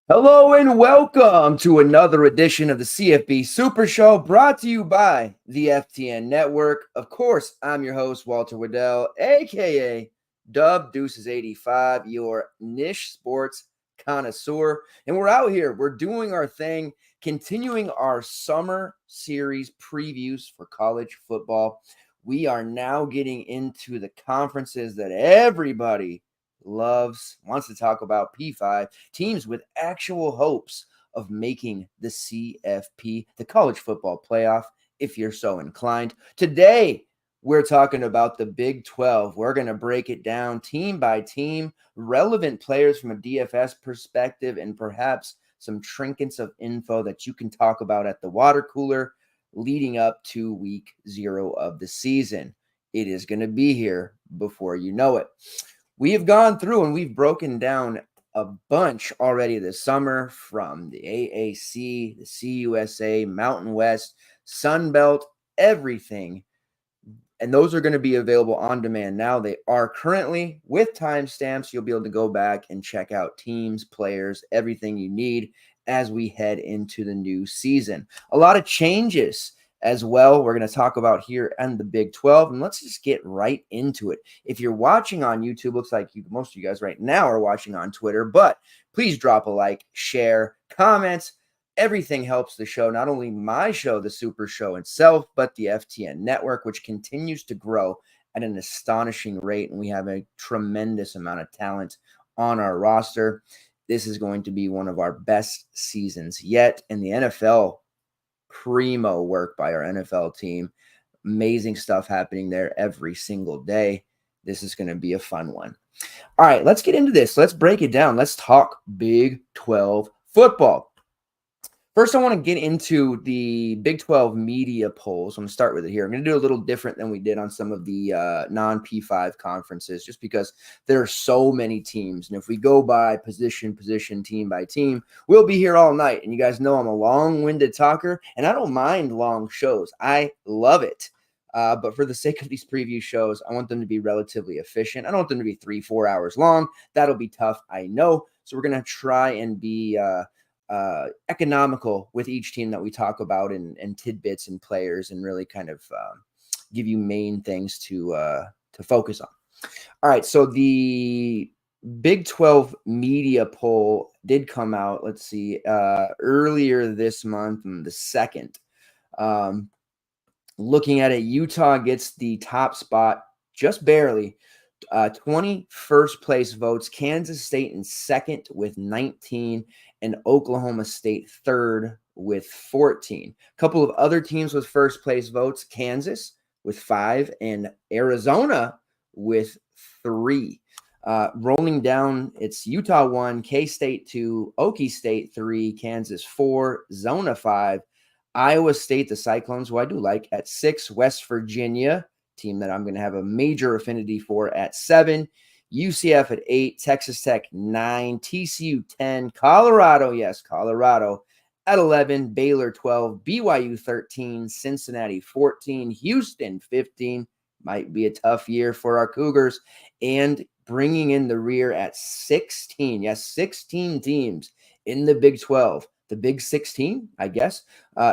Hello and welcome to another edition of the CFB Super Show brought to you by the FTN Network. Of course, I'm your host, Walter Waddell, aka Dub Deuces 85, your niche sports connoisseur. And we're out here, we're doing our thing, continuing our summer series previews for college football. We are now getting into the conferences that everybody wants to talk about P5 teams with actual hopes of making the CFP, the college football playoff, if you're so inclined. Today, we're talking about the Big 12. We're going to break it down team by team, relevant players from a DFS perspective, and perhaps some trinkets of info that you can talk about at the water cooler leading up to week 0 of the season. It is going to be here before you know it. We have gone through and we've broken down a bunch already this summer from the AAC, the CUSA, Mountain West, Sun Belt, everything. And those are going to be available on demand now. They are currently with timestamps. You'll be able to go back and check out teams, players, everything you need as we head into the new season. A lot of changes as well we're going to talk about here and the Big 12. And let's just get right into it. If you're watching on YouTube, looks like most of you guys right now are watching on Twitter, but please drop a like, share, comments. Everything helps the show, not only my show, the Super Show itself, but the FTN network, which continues to grow at an astonishing rate. And we have a tremendous amount of talent on our roster. This is going to be one of our best seasons yet. And the NFL, primo work by our NFL team. Amazing stuff happening there every single day. This is going to be a fun one. All right, let's get into this. Let's break it down. Let's talk Big 12 football. First, I want to get into the Big 12 media polls. I'm going to start with it here. I'm going to do a little different than we did on some of the non-P5 conferences just because there are so many teams. And if we go by position, team by team, we'll be here all night. And you guys know I'm a long-winded talker, and I don't mind long shows. I love it. But for the sake of these preview shows, I want them to be relatively efficient. I don't want them to be 3-4 hours long. That'll be tough, I know. So we're going to try and be economical with each team that we talk about and tidbits and players and really kind of give you main things to focus on. All right, so the Big 12 media poll did come out, let's see, earlier this month, on the 2nd. Looking at it, Utah gets the top spot just barely. 21st place votes, Kansas State in second with 19, and Oklahoma State third with 14. A couple of other teams with first place votes, Kansas with 5 and Arizona with 3. Rolling down, it's Utah 1, K-State 2, Okie State 3, Kansas 4, Zona 5, Iowa State, the Cyclones, who I do like, at 6, West Virginia, team that I'm going to have a major affinity for, at 7, UCF at 8, Texas Tech 9, TCU 10, Colorado, yes, Colorado at 11, Baylor 12, BYU 13, Cincinnati 14, Houston 15, might be a tough year for our Cougars, and bringing in the rear at 16, yes, 16 teams in the Big 12, the Big 16, I guess,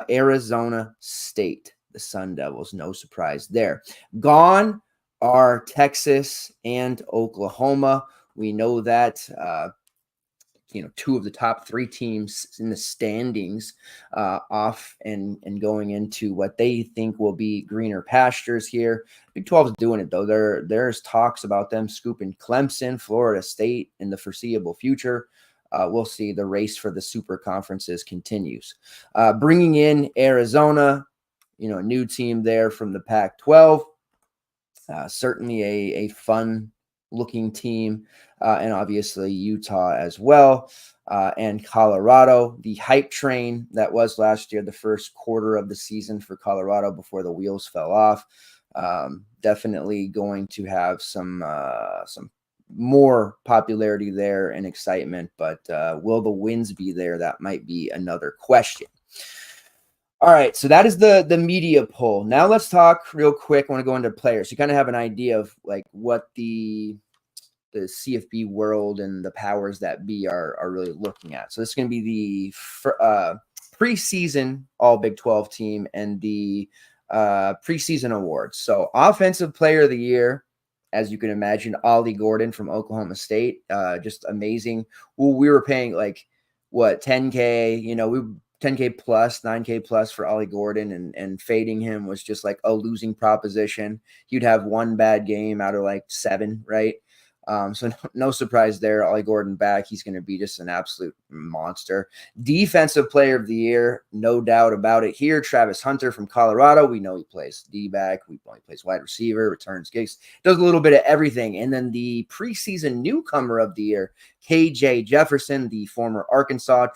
Arizona State, the Sun Devils, no surprise there. Gone are Texas and Oklahoma. We know that, two of the top 3 teams in the standings off and going into what they think will be greener pastures here. Big 12 is doing it, though. There's talks about them scooping Clemson, Florida State in the foreseeable future. We'll see. The race for the super conferences continues. Bringing in Arizona, a new team there from the Pac-12. Certainly a fun-looking team, and obviously Utah as well, and Colorado. The hype train that was last year, the first quarter of the season for Colorado before the wheels fell off, definitely going to have some more popularity there and excitement, but will the wins be there? That might be another question. All right, so that is the media poll. Now let's talk real quick. I want to go into players. You kind of have an idea of like what the the CFB world and the powers that be are really looking at. So this is going to be the preseason All Big 12 team and the preseason awards. So Offensive Player of the Year, as you can imagine, Ollie Gordon from Oklahoma State, just amazing. Well, we were paying like what 10K, we 10K plus, 9K plus for Ollie Gordon, and fading him was just like a losing proposition. He'd have one bad game out of like 7, right? So no surprise there. Ollie Gordon back. He's going to be just an absolute monster. Defensive Player of the Year, no doubt about it here. Travis Hunter from Colorado. We know he plays D-back. We know he plays wide receiver, returns kicks, does a little bit of everything. And then the preseason newcomer of the year, KJ Jefferson, the former Arkansas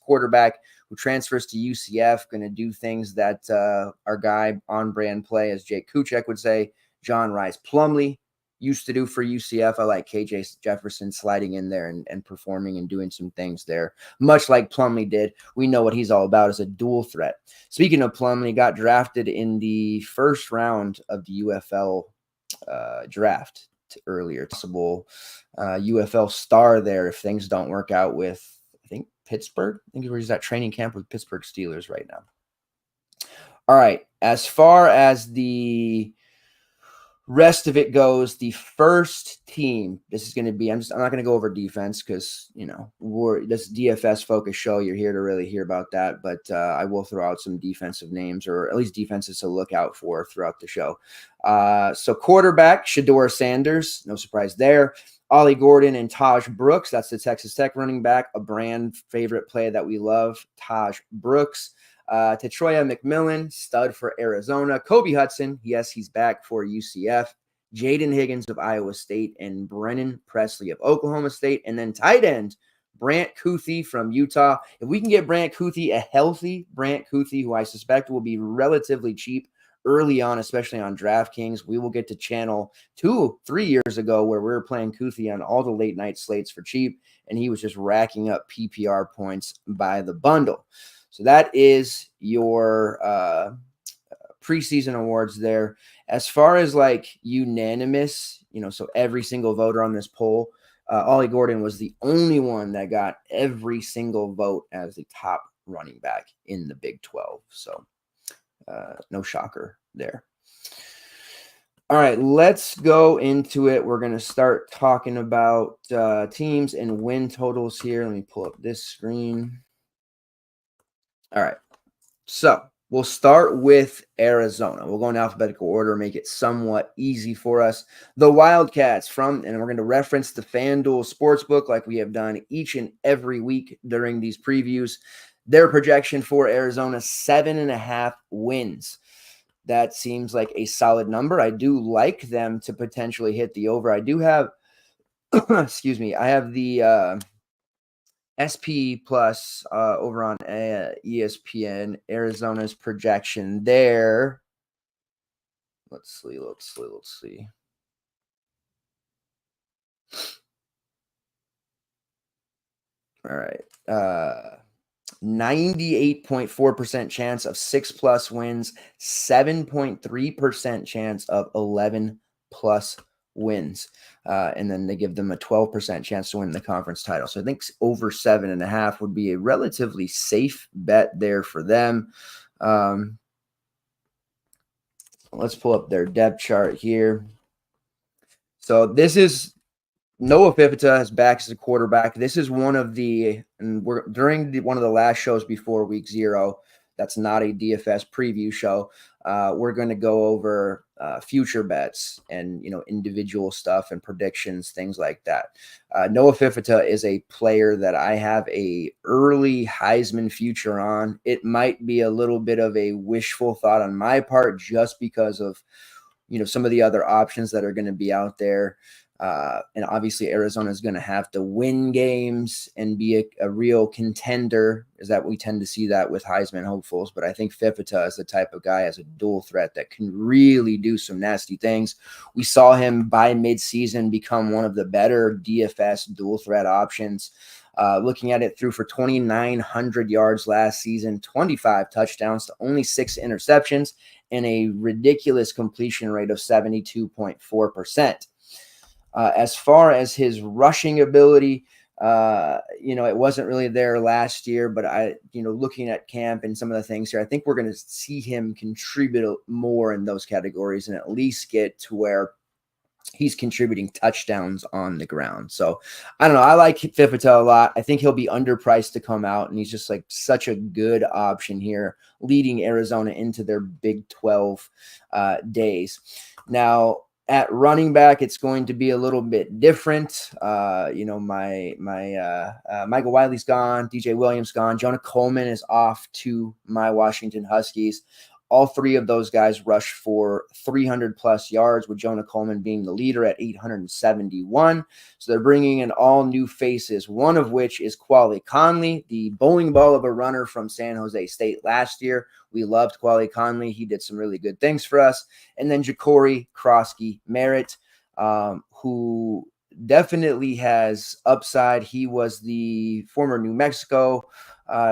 quarterback who transfers to UCF, going to do things that our guy on brand play, as Jake Kuchek would say, John Rice Plumlee used to do for UCF. I like KJ Jefferson sliding in there and performing and doing some things there, much like Plumlee did. We know what he's all about as a dual threat. Speaking of Plumlee, got drafted in the first round of the UFL draft earlier. Possible UFL star there if things don't work out with, I think, Pittsburgh. I think he's at training camp with Pittsburgh Steelers right now. All right. As far as the rest of it goes, the first team, this is going to be, I'm not going to go over defense because, we're this DFS focused show. You're here to really hear about that. But I will throw out some defensive names, or at least defenses to look out for throughout the show. So quarterback, Shedeur Sanders, no surprise there. Ollie Gordon and Taj Brooks. That's the Texas Tech running back, a brand favorite play that we love, Taj Brooks. Tetroya McMillan, stud for Arizona. Kobe Hudson, yes, he's back for UCF. Jaden Higgins of Iowa State and Brennan Presley of Oklahoma State. And then tight end, Brant Kuthi from Utah. If we can get Brant Kuthi, a healthy Brant Kuthi, who I suspect will be relatively cheap early on, especially on DraftKings, we will get to channel 2-3 years ago where we were playing Kuthi on all the late night slates for cheap, and he was just racking up PPR points by the bundle. So that is your preseason awards there. As far as like unanimous, so every single voter on this poll, Ollie Gordon was the only one that got every single vote as the top running back in the Big 12. So no shocker there. All right, let's go into it. We're going to start talking about teams and win totals here. Let me pull up this screen. All right, so we'll start with Arizona. We'll go in alphabetical order, make it somewhat easy for us. The Wildcats and we're going to reference the FanDuel Sportsbook like we have done each and every week during these previews. Their projection for Arizona, 7.5 wins. That seems like a solid number. I do like them to potentially hit the over. I do have, excuse me, I have the SP Plus over on ESPN, Arizona's projection there. Let's see. All right. 98.4% chance of 6+ wins, 7.3% chance of 11+ wins. And then they give them a 12% chance to win the conference title. So I think over 7.5 would be a relatively safe bet there for them. Let's pull up their depth chart here. So this is Noah Fifita is back as a quarterback. This is one of the, and we're during one of the last shows before week 0. That's not a DFS preview show. We're going to go over future bets and individual stuff and predictions, things like that. Noah Fifita is a player that I have a early Heisman future on. It might be a little bit of a wishful thought on my part, just because of some of the other options that are going to be out there. And obviously Arizona is going to have to win games and be a real contender, is that we tend to see that with Heisman hopefuls. But I think Fifita is the type of guy as a dual threat that can really do some nasty things. We saw him by midseason become one of the better DFS dual threat options. Looking at it through for 2,900 yards last season, 25 touchdowns to only 6 interceptions, and a ridiculous completion rate of 72.4%. As far as his rushing ability, it wasn't really there last year, but looking at camp and some of the things here, I think we're going to see him contribute more in those categories and at least get to where he's contributing touchdowns on the ground. So I don't know. I like Fifitel a lot. I think he'll be underpriced to come out, and he's just like such a good option here, leading Arizona into their Big 12 days. Now, at running back, it's going to be a little bit different. My Michael Wiley's gone, DJ Williams gone, Jonah Coleman is off to my Washington Huskies. All three of those guys rushed for 300 plus yards, with Jonah Coleman being the leader at 871. So they're bringing in all new faces, one of which is Quali Conley, the bowling ball of a runner from San Jose State last year. We loved Quali Conley. He did some really good things for us. And then Ja'Cory Krosky Merritt, who definitely has upside. He was the former New Mexico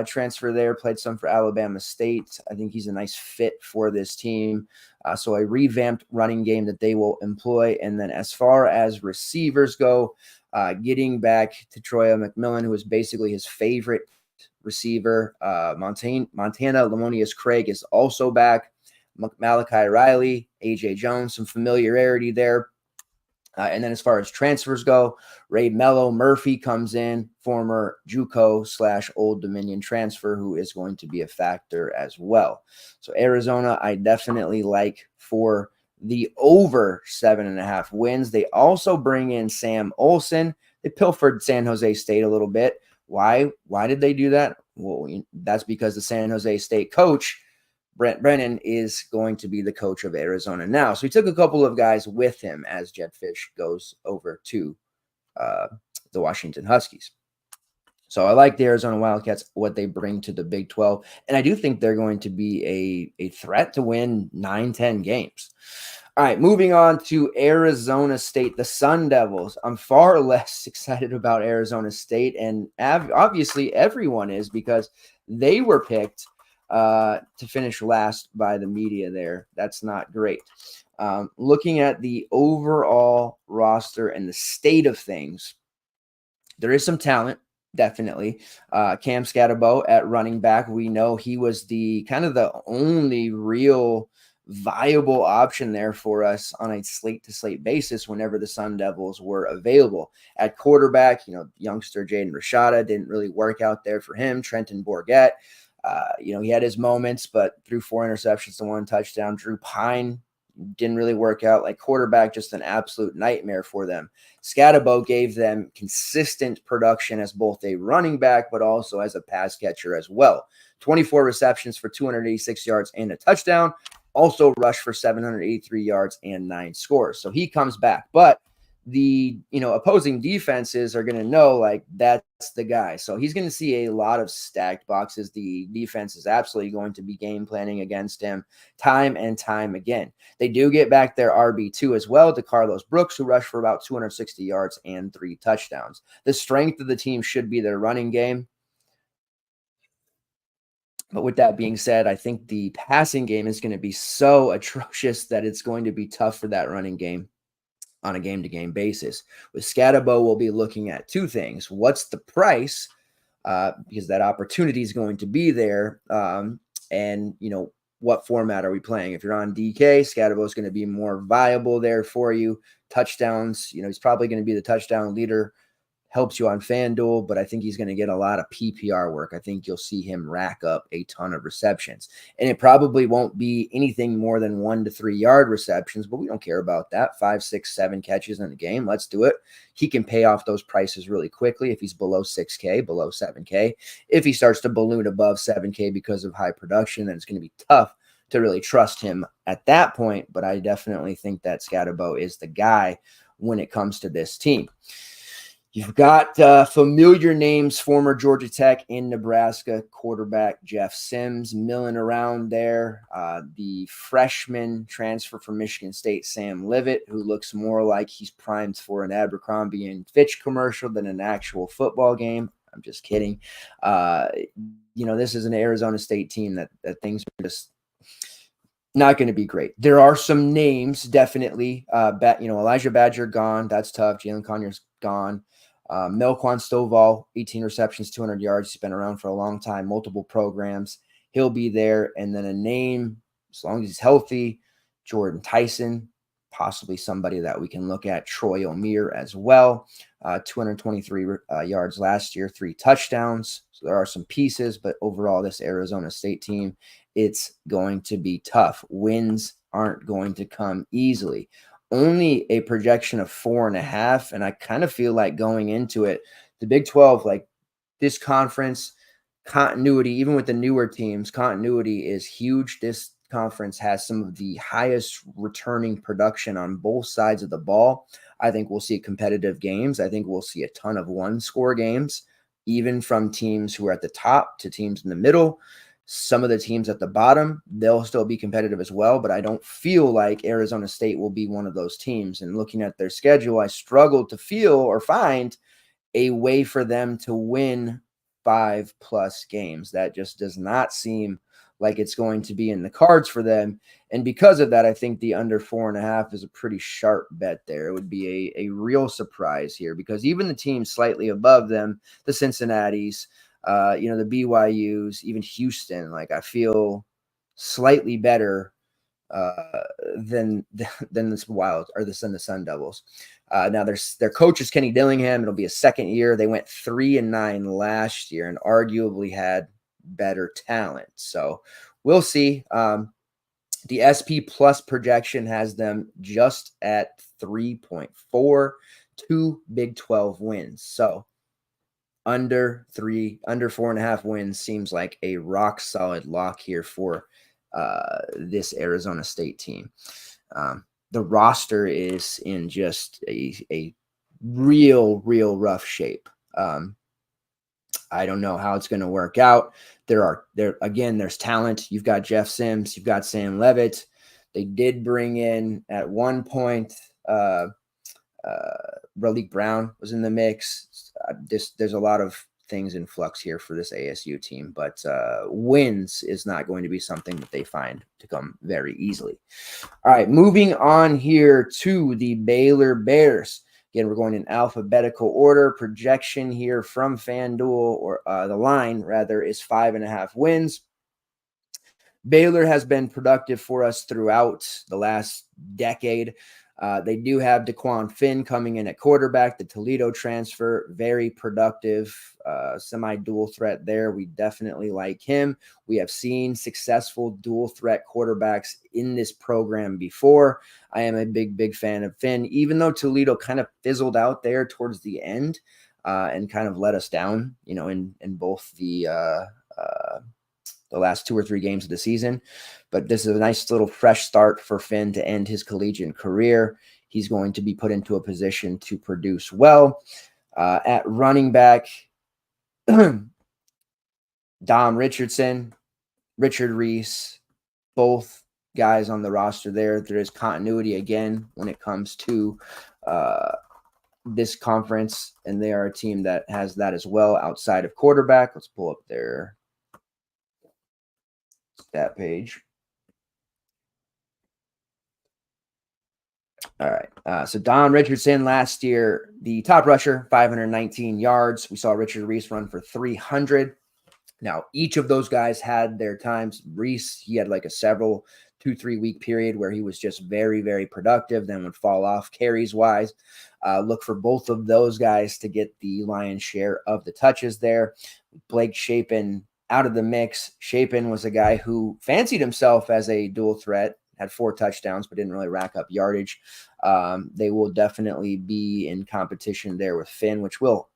transfer there, played some for Alabama State. I think he's a nice fit for this team. So a revamped running game that they will employ. And then as far as receivers go, getting back to Troy McMillan, who is basically his favorite receiver. Montana Lamonius Craig is also back. Malachi Riley, AJ Jones, some familiarity there. And then as far as transfers go, Ray Mello Murphy comes in, former JUCO / Old Dominion transfer, who is going to be a factor as well. So Arizona, I definitely like for the over 7.5 wins. They also bring in Sam Olsen. They pilfered San Jose State a little bit. Why did they do that? Well, that's because the San Jose State coach, Brent Brennan, is going to be the coach of Arizona now. So he took a couple of guys with him as Jedd Fisch goes over to the Washington Huskies. So I like the Arizona Wildcats, what they bring to the Big 12. And I do think they're going to be a threat to win 9-10 games. All right, moving on to Arizona State, the Sun Devils. I'm far less excited about Arizona State, and obviously everyone is, because they were picked to finish last by the media there. That's not great. Looking at the overall roster and the state of things, there is some talent, definitely. Cam Scatterbo at running back. We know he was the kind of the only real viable option there for us on a slate-to-slate basis whenever the Sun Devils were available. At quarterback, youngster Jaden Rashada didn't really work out there for him. Trenton Bourguet, he had his moments, but threw 4 interceptions to 1 touchdown. Drew Pine didn't really work out. Like quarterback, just an absolute nightmare for them. Scatterbo gave them consistent production as both a running back, but also as a pass catcher as well. 24 receptions for 286 yards and a touchdown. Also rushed for 783 yards and 9 scores. So he comes back. But the opposing defenses are going to know, like, that's the guy. So he's going to see a lot of stacked boxes. The defense is absolutely going to be game planning against him time and time again. They do get back their RB2 as well, to Carlos Brooks, who rushed for about 260 yards and 3 touchdowns. The strength of the team should be their running game. But with that being said, I think the passing game is going to be so atrocious that it's going to be tough for that running game on a game-to-game basis. With Scatterbo, we'll be looking at 2 things. What's the price? Because that opportunity is going to be there. And, what format are we playing? If you're on DK, Scatterbo is going to be more viable there for you. Touchdowns, he's probably going to be the touchdown leader. Helps you on FanDuel, but I think he's going to get a lot of PPR work. I think you'll see him rack up a ton of receptions. And it probably won't be anything more than 1 to 3 yard receptions, but we don't care about that. 5, 6, 7 catches in a game. Let's do it. He can pay off those prices really quickly if he's below 6K, below 7K. If he starts to balloon above 7K because of high production, then it's going to be tough to really trust him at that point. But I definitely think that Scatterbo is the guy when it comes to this team. You've got familiar names, former Georgia Tech in Nebraska quarterback Jeff Sims milling around there. The freshman transfer from Michigan State, Sam Leavitt, who looks more like he's primed for an Abercrombie and Fitch commercial than an actual football game. I'm just kidding. This is an Arizona State team that things are just Not going to be great. There are some names, definitely. Elijah Badger gone. That's tough. Jalen Conyers gone. Melquan Stovall, 18 receptions, 200 yards. He's been around for a long time, multiple programs. He'll be there. And then a name, as long as he's healthy, Jordan Tyson, possibly somebody that we can look at. Troy O'Meara as well. 223 yards last year, 3 touchdowns. So there are some pieces, but overall, this Arizona State team, it's going to be tough. Wins aren't going to come easily. Only a projection of 4.5. And I kind of feel like going into it, the Big 12, like this conference, continuity, even with the newer teams, continuity is huge. This conference has some of the highest returning production on both sides of the ball. I think we'll see competitive games. I think we'll see a ton of one-score games, even from teams who are at the top to teams in the middle. Some of the teams at the bottom, they'll still be competitive as well, but I don't feel like Arizona State will be one of those teams. And looking at their schedule, I struggle to feel or find a way for them to win 5+ games. That just does not seem like it's going to be in the cards for them. And because of that, I think the under 4.5 is a pretty sharp bet there. It would be a real surprise here, because even the teams slightly above them, the Cincinnatis, the BYUs, even Houston, like I feel slightly better than this Wild or the Sun Devils. Now their coach is Kenny Dillingham. It'll be a second year. They went 3-9 last year and arguably had better talent. So we'll see. The SP Plus projection has them just at 3.4, 2 Big 12 wins. So under 4.5 wins seems like a rock solid lock here for this Arizona State team. The roster is in just a real rough shape. I don't know how it's going to work out. There's talent. You've got Jeff Sims, you've got Sam Levitt. They did bring in at one point Raleek Brown was in the mix. There's a lot of things in flux here for this ASU team, but wins is not going to be something that they find to come very easily. All right, moving on here to the Baylor Bears. Again, we're going in alphabetical order. Projection here from FanDuel, or the line rather, is 5.5 wins. Baylor has been productive for us throughout the last decade. They do have DeQuan Finn coming in at quarterback, the Toledo transfer, very productive, semi-dual threat there. We definitely like him. We have seen successful dual threat quarterbacks in this program before. I am a big fan of Finn, even though Toledo kind of fizzled out there towards the end and kind of let us down, in both the last 2 or 3 games of the season. But this is a nice little fresh start for Finn to end his collegiate career. He's going to be put into a position to produce well. At running back, Dom Richardson, Richard Reese, both guys on the roster there. There is continuity again when it comes to this conference, and they are a team that has that as well outside of quarterback. Let's pull up their stat page. All right. So Don Richardson last year, the top rusher, 519 yards. We saw Richard Reese run for 300. Now, each of those guys had their times. Reese, he had like a 2-3 week period where he was just very productive, then would fall off carries wise. Look for both of those guys to get the lion's share of the touches there. Blake Shapen out of the mix. Shapen was a guy who fancied himself as a dual threat, had 4 touchdowns, but didn't really rack up yardage. They will definitely be in competition there with Finn, which will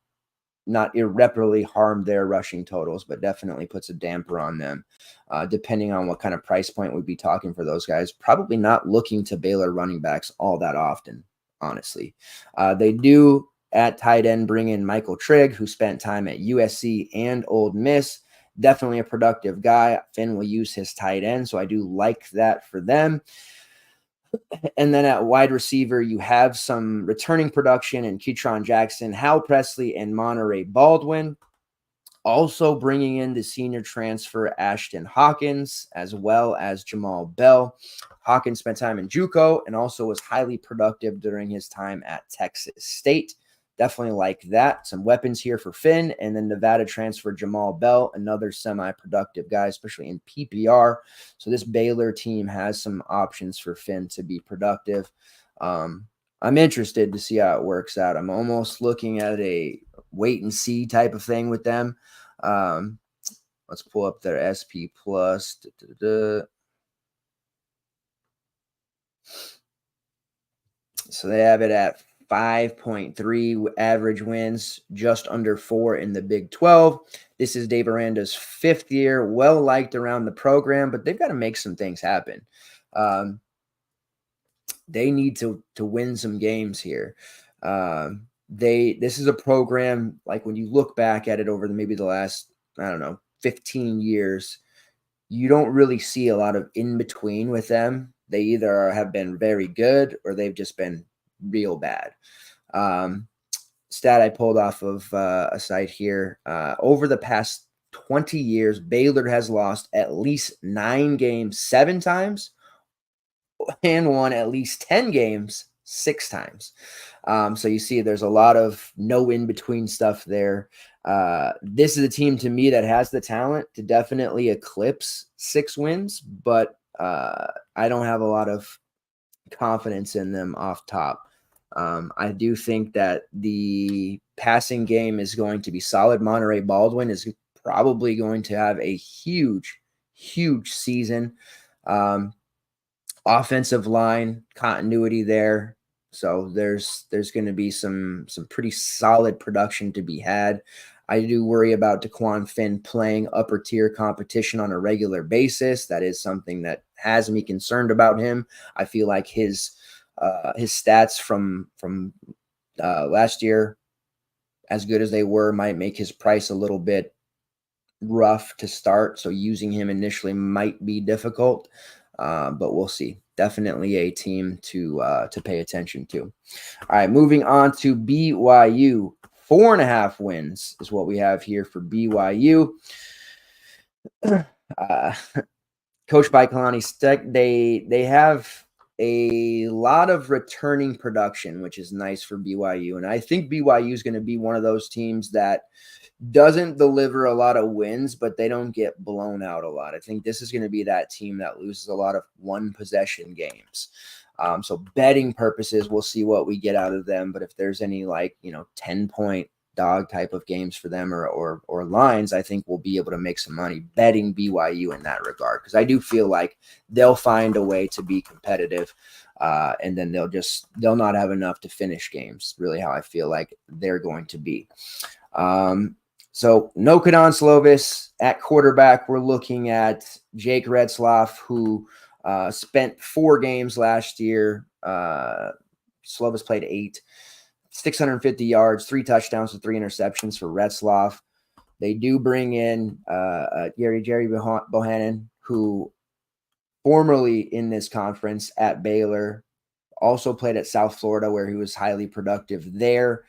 not irreparably harm their rushing totals, but definitely puts a damper on them, depending on what kind of price point we'd be talking for those guys. Probably not looking to Baylor running backs all that often, honestly. They do at tight end bring in Michael Trigg, who spent time at USC and Ole Miss. Definitely a productive guy. Finn will use his tight end, so I do like that for them. And then at wide receiver, you have some returning production in Ketron Jackson, Hal Presley, and Monterey Baldwin. Also bringing in the senior transfer Ashton Hawkins, as well as Jamal Bell. Hawkins spent time in JUCO and also was highly productive during his time at Texas State. Definitely like that. Some weapons here for Finn, and then Nevada transfer Jamal Bell, another semi-productive guy, especially in PPR. So this Baylor team has some options for Finn to be productive. I'm interested to see how it works out. I'm almost looking at a wait and see type of thing with them. Let's pull up their SP plus. So they have it at 5.3 average wins, just under 4 in the Big 12. This is Dave Aranda's 5th year, well liked around the program, but they've got to make some things happen. They need to win some games here. This is a program, like when you look back at it over maybe the last, 15 years, you don't really see a lot of in between with them. They either have been very good or they've just been real bad. Stat I pulled off of a site here. Over the past 20 years, Baylor has lost at least 9 games 7 times and won at least 10 games 6 times. So you see there's a lot of no in-between stuff there. This is a team to me that has the talent to definitely eclipse 6 wins, but I don't have a lot of confidence in them off top. I do think that the passing game is going to be solid. Monterey Baldwin is probably going to have a huge season. Offensive line continuity there. So there's going to be some pretty solid production to be had. I do worry about Daquan Finn playing upper tier competition on a regular basis. That is something that has me concerned about him. I feel like his stats from last year, as good as they were, might make his price a little bit rough to start. So using him initially might be difficult. But we'll see. Definitely a team to pay attention to. All right, moving on to BYU. 4.5 wins is what we have here for BYU. Coached by Kalani Steck, they have a lot of returning production, which is nice for BYU. And I think BYU is going to be one of those teams that doesn't deliver a lot of wins, but they don't get blown out a lot. I think this is going to be that team that loses a lot of one possession games. So betting purposes, we'll see what we get out of them. But if there's any 10-point dog type of games for them or lines, I think we'll be able to make some money betting BYU in that regard. Because I do feel like they'll find a way to be competitive. And then they'll not have enough to finish games. Really how I feel like they're going to be. So no Kadon Slovis at quarterback. We're looking at Jake Retzloff, who spent 4 games last year. Slovis played 8, 650 yards, 3 touchdowns and 3 interceptions for Retzloff. They do bring in Jerry Bohannon, who formerly in this conference at Baylor, also played at South Florida, where he was highly productive there.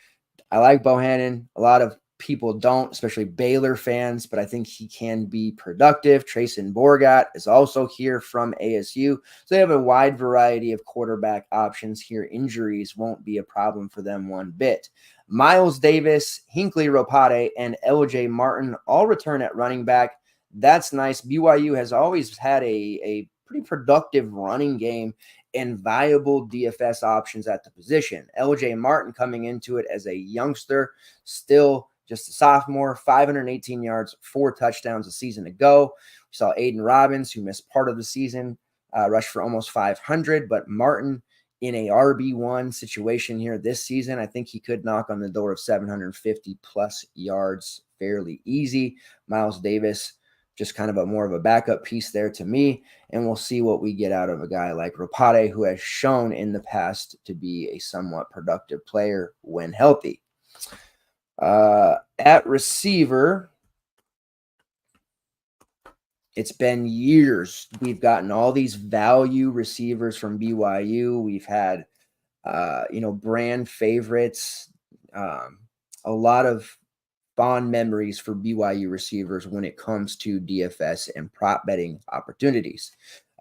I like Bohannon. A lot of people don't, especially Baylor fans, but I think he can be productive. Trayson Borgat is also here from ASU. So they have a wide variety of quarterback options here. Injuries won't be a problem for them one bit. Miles Davis, Hinckley Ropate, and LJ Martin all return at running back. That's nice. BYU has always had a pretty productive running game and viable DFS options at the position. LJ Martin coming into it as a youngster, still just a sophomore, 518 yards, 4 touchdowns a season ago. We saw Aiden Robbins, who missed part of the season, rush for almost 500, but Martin in a RB1 situation here this season, I think he could knock on the door of 750 plus yards fairly easy. Miles Davis, just kind of more of a backup piece there to me, and we'll see what we get out of a guy like Ropate, who has shown in the past to be a somewhat productive player when healthy. At receiver, it's been years we've gotten all these value receivers from BYU. We've had, brand favorites, a lot of fond memories for BYU receivers when it comes to DFS and prop betting opportunities.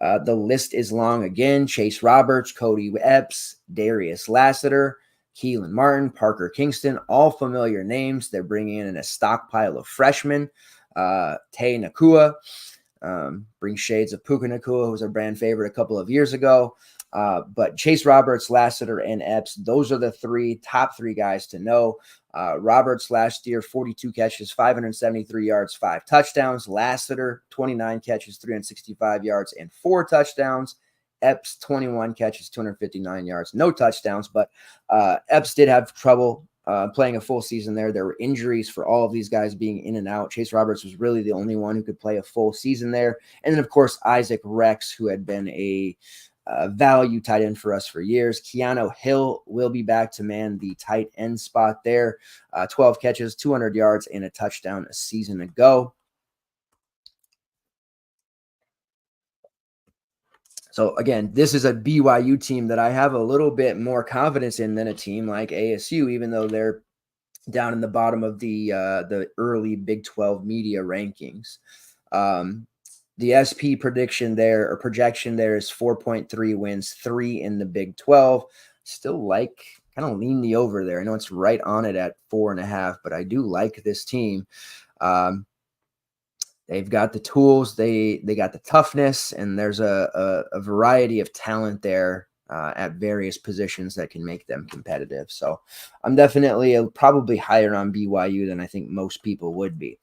The list is long again. Chase Roberts, Cody Epps, Darius Lassiter, Keelan Martin, Parker Kingston, all familiar names. They're bringing in a stockpile of freshmen. Tay Nakua, bring shades of Puka Nakua, who was a brand favorite a couple of years ago. But Chase Roberts, Lassiter, and Epps, those are the top three guys to know. Roberts last year, 42 catches, 573 yards, 5 touchdowns. Lassiter, 29 catches, 365 yards, and 4 touchdowns. Epps, 21 catches, 259 yards, no touchdowns. But Epps did have trouble playing a full season there. There were injuries for all of these guys being in and out. Chase Roberts was really the only one who could play a full season there. And then, of course, Isaac Rex, who had been a value tight end for us for years. Keanu Hill will be back to man the tight end spot there. 12 catches, 200 yards, and a touchdown a season ago. So again, this is a BYU team that I have a little bit more confidence in than a team like ASU, even though they're down in the bottom of the early Big 12 media rankings. The SP prediction there or projection there is 4.3 wins, 3 in the Big 12. Still kind of lean the over there. I know it's right on it at 4.5, but I do like this team. They've got the tools, they got the toughness, and there's a variety of talent there at various positions that can make them competitive. So I'm definitely probably higher on BYU than I think most people would be.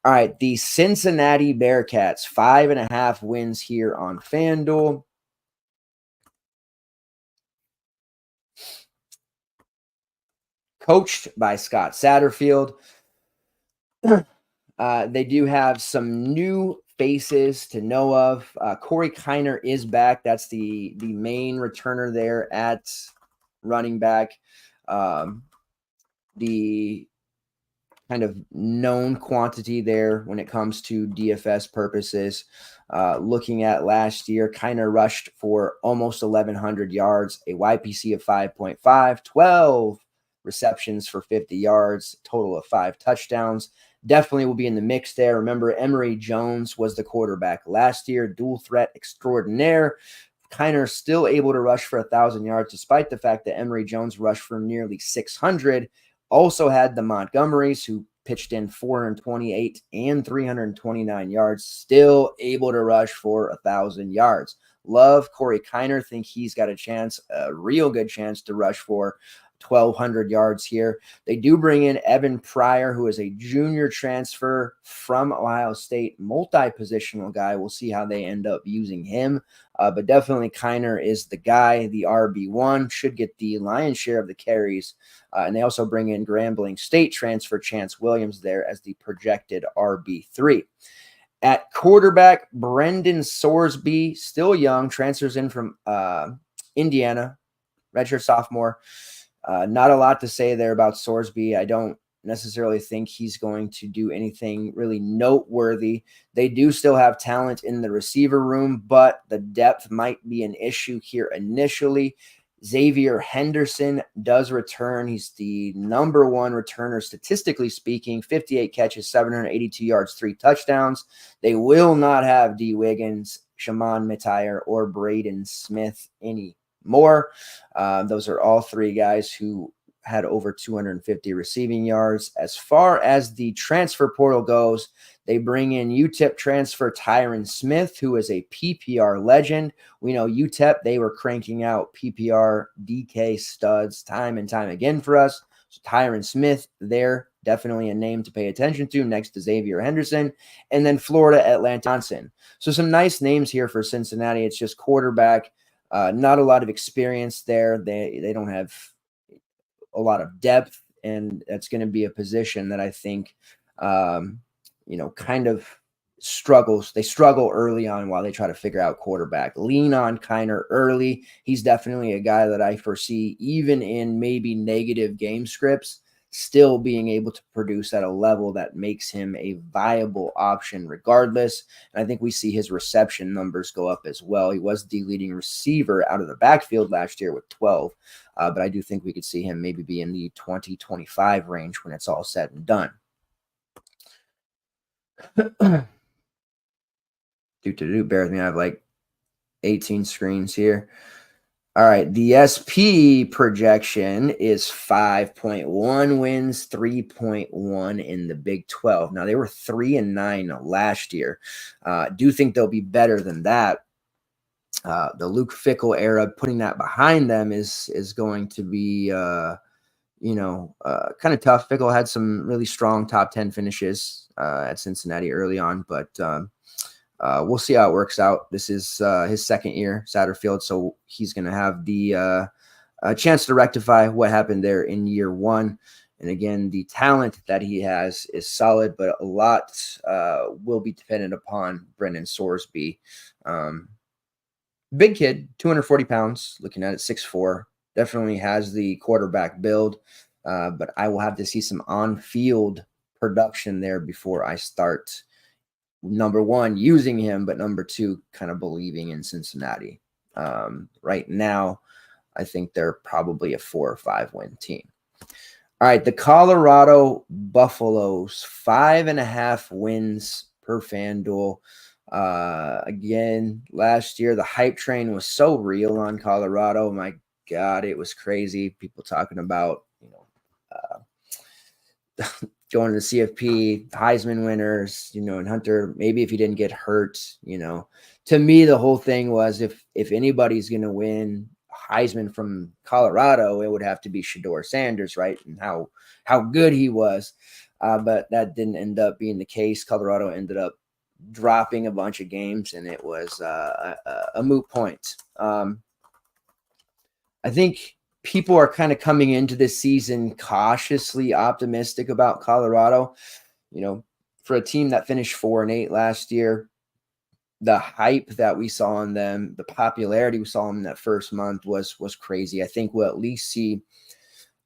All right, the Cincinnati Bearcats, 5.5 wins here on FanDuel. Coached by Scott Satterfield. They do have some new faces to know of. Corey Kiner is back. That's the main returner there at running back. The kind of known quantity there when it comes to DFS purposes. Looking at last year, Kiner rushed for almost 1,100 yards, a YPC of 5.5, 12 receptions for 50 yards, total of 5 touchdowns. Definitely will be in the mix there. Remember, Emory Jones was the quarterback last year, dual threat extraordinaire. Kiner still able to rush for 1,000 yards, despite the fact that Emory Jones rushed for nearly 600. Also had the Montgomerys, who pitched in 428 and 329 yards, still able to rush for 1,000 yards. Love Corey Kiner. Think he's got a real good chance to rush for 1,200 yards here. They do bring in Evan Pryor, who is a junior transfer from Ohio State, multi-positional guy. We'll see how they end up using him. But definitely Kiner is the guy, the RB1, should get the lion's share of the carries. And they also bring in Grambling State transfer Chance Williams there as the projected RB3. At quarterback, Brendan Sorsby, still young, transfers in from Indiana, redshirt sophomore. Not a lot to say there about Sorsby. I don't necessarily think he's going to do anything really noteworthy. They do still have talent in the receiver room, but the depth might be an issue here initially. Xavier Henderson does return. He's the number 1 returner, statistically speaking, 58 catches, 782 yards, 3 touchdowns. They will not have D. Wiggins, Shaman Mitayer, or Braden Smith anymore. Those are all 3 guys who had over 250 receiving yards. As far as the transfer portal goes, they bring in UTEP transfer Tyron Smith, who is a PPR legend. We know UTEP, they were cranking out PPR DK studs time and time again for us. So Tyron Smith there, definitely a name to pay attention to next to Xavier Henderson. And then Florida Atlantic Johnson. So some nice names here for Cincinnati. It's just quarterback. Not a lot of experience there. They don't have a lot of depth, and that's going to be a position that I think, kind of struggles. They struggle early on while they try to figure out quarterback. Lean on Kiner early. He's definitely a guy that I foresee, even in maybe negative game scripts, still being able to produce at a level that makes him a viable option regardless. And I think we see his reception numbers go up as well. He was the leading receiver out of the backfield last year with 12. But I do think we could see him maybe be in the 20-25 range when it's all said and done. Bear with me. I have like 18 screens here. All right. The SP projection is 5.1 wins, 3.1 in the Big 12. Now, they were 3-9 last year. Do think they'll be better than that. The Luke Fickell era, putting that behind them is going to be, kind of tough. Fickell had some really strong top 10 finishes at Cincinnati early on, but we'll see how it works out. This is his second year, Satterfield, so he's going to have the chance to rectify what happened there in year one. And again, the talent that he has is solid, but a lot will be dependent upon Brendan Sorsby. Big kid, 240 pounds, looking at it, 6'4", definitely has the quarterback build, but I will have to see some on-field production there before I start, number one, using him, but number two, kind of believing in Cincinnati. Right now, I think they're probably a 4 or 5 win team. All right, the Colorado Buffaloes, 5.5 wins per FanDuel. Again, last year, the hype train was so real on Colorado. My God, it was crazy. People talking about, going to the CFP, Heisman winners, and Hunter, maybe if he didn't get hurt, to me, the whole thing was if anybody's going to win Heisman from Colorado, it would have to be Shedeur Sanders, right? And how good he was. But that didn't end up being the case. Colorado ended up dropping a bunch of games, and it was a moot point. I think people are kind of coming into this season cautiously optimistic about Colorado. For a team that finished 4-8 last year, the hype that we saw in them, the popularity we saw in that first month was crazy. I think we'll at least see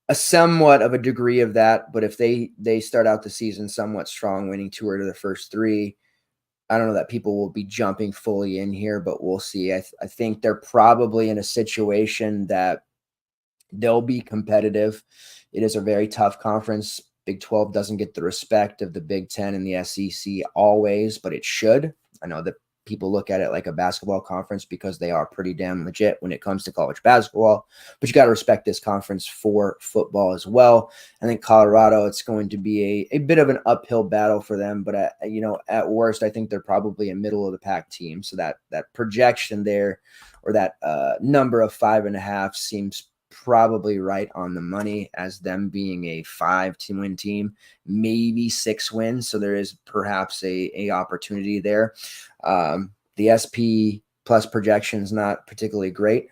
a somewhat of a degree of that. But if they start out the season somewhat strong, winning 2 out of the first 3, I don't know that people will be jumping fully in here, but we'll see. I think they're probably in a situation that they'll be competitive. It is a very tough conference. Big 12 doesn't get the respect of the Big 10 and the SEC always, but it should. I know that people look at it like a basketball conference because they are pretty damn legit when it comes to college basketball, but you got to respect this conference for football as well. I think Colorado, it's going to be a bit of an uphill battle for them, but at worst, I think they're probably a middle of the pack team. So that projection there, or that number of 5.5 seems probably right on the money, as them being a 5-win team, maybe 6 wins. So there is perhaps a opportunity there. The SP plus projection is not particularly great,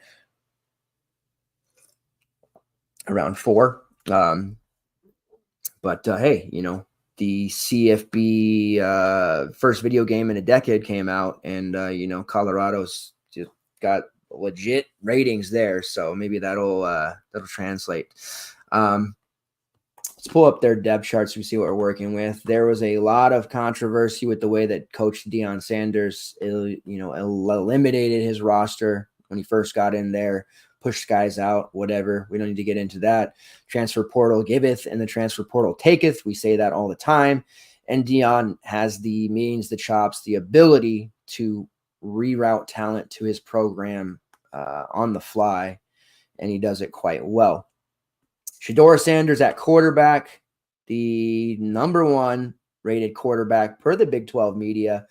around 4. But hey, the CFB first video game in a decade came out, and Colorado's just got legit ratings there, so maybe that'll translate. Let's pull up their depth charts to see what we're working with. There was a lot of controversy with the way that Coach Deion Sanders, eliminated his roster when he first got in there, pushed guys out, whatever. We don't need to get into that. Transfer portal giveth and the transfer portal taketh. We say that all the time. And Deion has the means, the chops, the ability to reroute talent to his program on the fly, and he does it quite well. Shedeur Sanders at quarterback, the number 1 rated quarterback per the Big 12 media,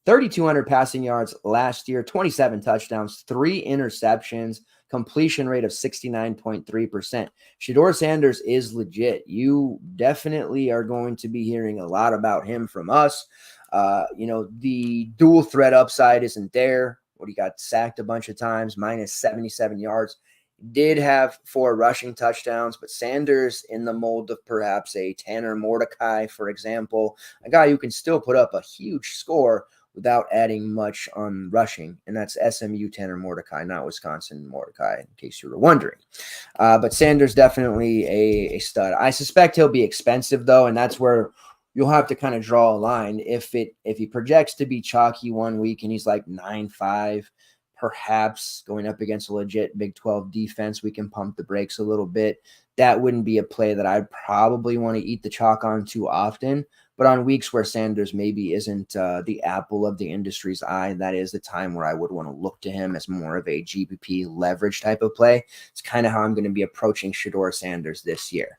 3,200 passing yards last year, 27 touchdowns, 3 interceptions, completion rate of 69.3%. Shedeur Sanders is legit. You definitely are going to be hearing a lot about him from us. The dual threat upside isn't there. He got sacked a bunch of times, minus 77 yards. Did have 4 rushing touchdowns, but Sanders in the mold of perhaps a Tanner Mordecai, for example, a guy who can still put up a huge score without adding much on rushing. And that's SMU Tanner Mordecai, not Wisconsin Mordecai, in case you were wondering. But Sanders definitely a stud. I suspect he'll be expensive, though, and that's where you'll have to kind of draw a line. If he projects to be chalky one week and he's like 9.5, perhaps going up against a legit Big 12 defense, we can pump the brakes a little bit. That wouldn't be a play that I'd probably want to eat the chalk on too often. But on weeks where Sanders maybe isn't the apple of the industry's eye, that is the time where I would want to look to him as more of a GPP leverage type of play. It's kind of how I'm going to be approaching Shedeur Sanders this year.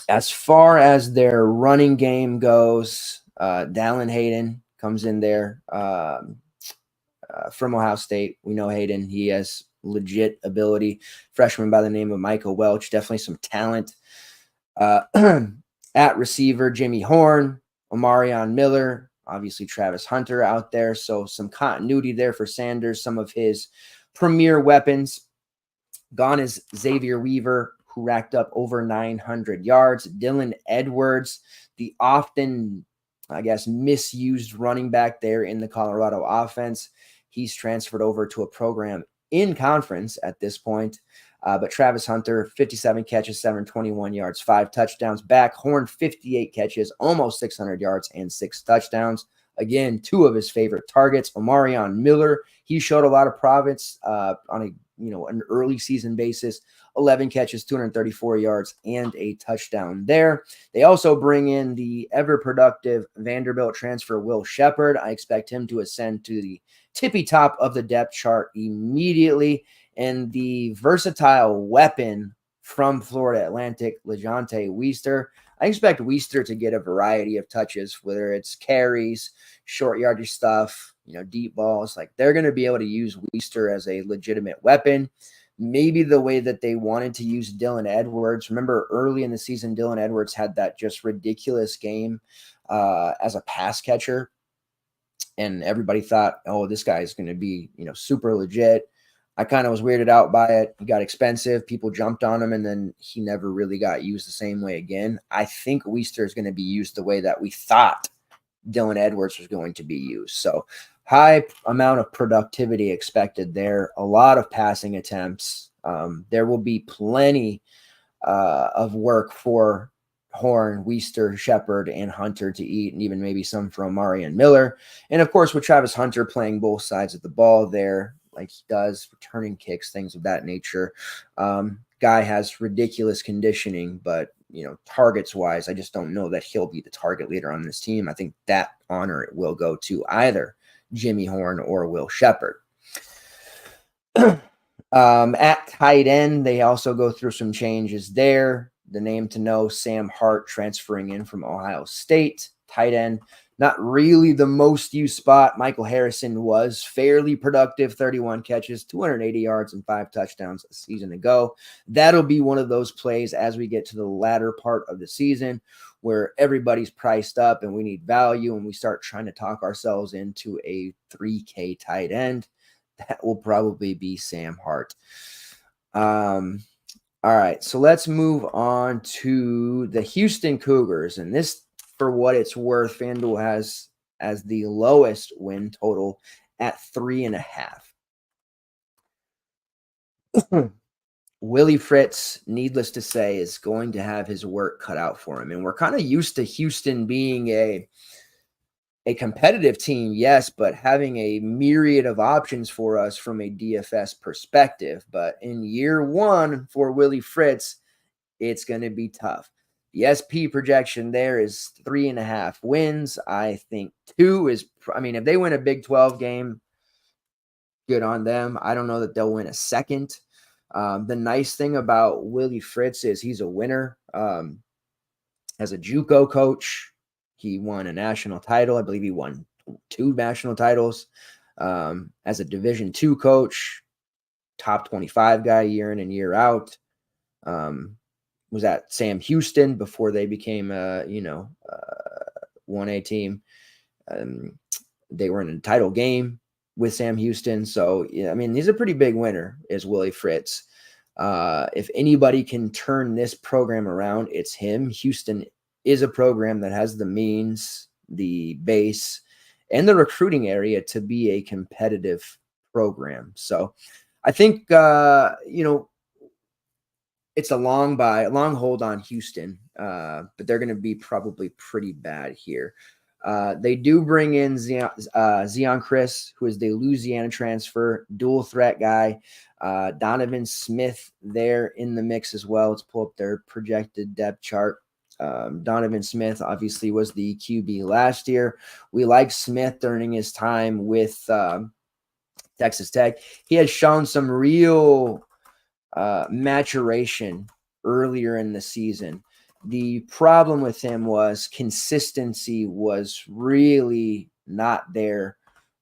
As far as their running game goes, Dallin Hayden comes in there from Ohio State. We know Hayden. He has legit ability. Freshman by the name of Michael Welch. Definitely some talent. At receiver, Jimmy Horn, Omarion Miller, obviously Travis Hunter out there. So some continuity there for Sanders. Some of his premier weapons. Gone is Xavier Weaver, who racked up over 900 yards. Dylan Edwards, the often, I guess, misused running back there in the Colorado offense. He's transferred over to a program in conference at this point. But Travis Hunter, 57 catches, 721 yards, 5 touchdowns. Back Horn, 58 catches, almost 600 yards, and 6 touchdowns. Again, 2 of his favorite targets. Omarion Miller, he showed a lot of promise on an early season basis. 11 catches, 234 yards, and a touchdown there. They also bring in the ever-productive Vanderbilt transfer Will Shepherd. I expect him to ascend to the tippy top of the depth chart immediately. And the versatile weapon from Florida Atlantic, LeJontay Weister. I expect Weister to get a variety of touches, whether it's carries, short yardage stuff, deep balls. Like, they're going to be able to use Weister as a legitimate weapon. Maybe the way that they wanted to use Dylan Edwards. Remember early in the season, Dylan Edwards had that just ridiculous game as a pass catcher. And everybody thought, oh, this guy is going to be, super legit. I kind of was weirded out by it. He got expensive. People jumped on him, and then he never really got used the same way again. I think Weister is going to be used the way that we thought Dylan Edwards was going to be used. So high amount of productivity expected there. A lot of passing attempts. There will be plenty of work for Horn, Weister, Shepherd, and Hunter to eat, and even maybe some for Omari and Miller. And of course, with Travis Hunter playing both sides of the ball there, like he does, returning kicks, things of that nature. Guy has ridiculous conditioning, but targets wise, I just don't know that he'll be the target leader on this team. I think that honor will go to either Jimmy Horn or Will Shepherd. At tight end, they also go through some changes there. The name to know, Sam Hart transferring in from Ohio State. Tight end, not really the most used spot. Michael Harrison was fairly productive, 31 catches, 280 yards, and 5 touchdowns a season ago. That'll be one of those plays as we get to the latter part of the season where everybody's priced up and we need value and we start trying to talk ourselves into a 3K tight end. That will probably be Sam Hart. All right, so let's move on to the Houston Cougars. And this, for what it's worth, FanDuel has as the lowest win total at 3.5. Willie Fritz, needless to say, is going to have his work cut out for him. And we're kind of used to Houston being a competitive team, yes, but having a myriad of options for us from a DFS perspective. But in year one for Willie Fritz, it's going to be tough. The SP projection there is 3.5 wins. I think 2 is, if they win a Big 12 game, good on them. I don't know that they'll win a second. The nice thing about Willie Fritz is he's a winner. As a JUCO coach, he won a national title. I believe he won 2 national titles. As a Division II coach, top 25 guy year in and year out. Was at Sam Houston before they became 1A team. They were in a title game with Sam Houston. So, he's a pretty big winner, is Willie Fritz. If anybody can turn this program around, it's him. Houston is a program that has the means, the base, and the recruiting area to be a competitive program. So I think, it's a long hold on Houston, but they're going to be probably pretty bad here. They do bring in Zion Chris, who is the Louisiana transfer, dual threat guy. Donovan Smith there in the mix as well. Let's pull up their projected depth chart. Donovan Smith obviously was the QB last year. We like Smith during his time with Texas Tech. He has shown some real maturation earlier in the season. The problem with him was consistency was really not there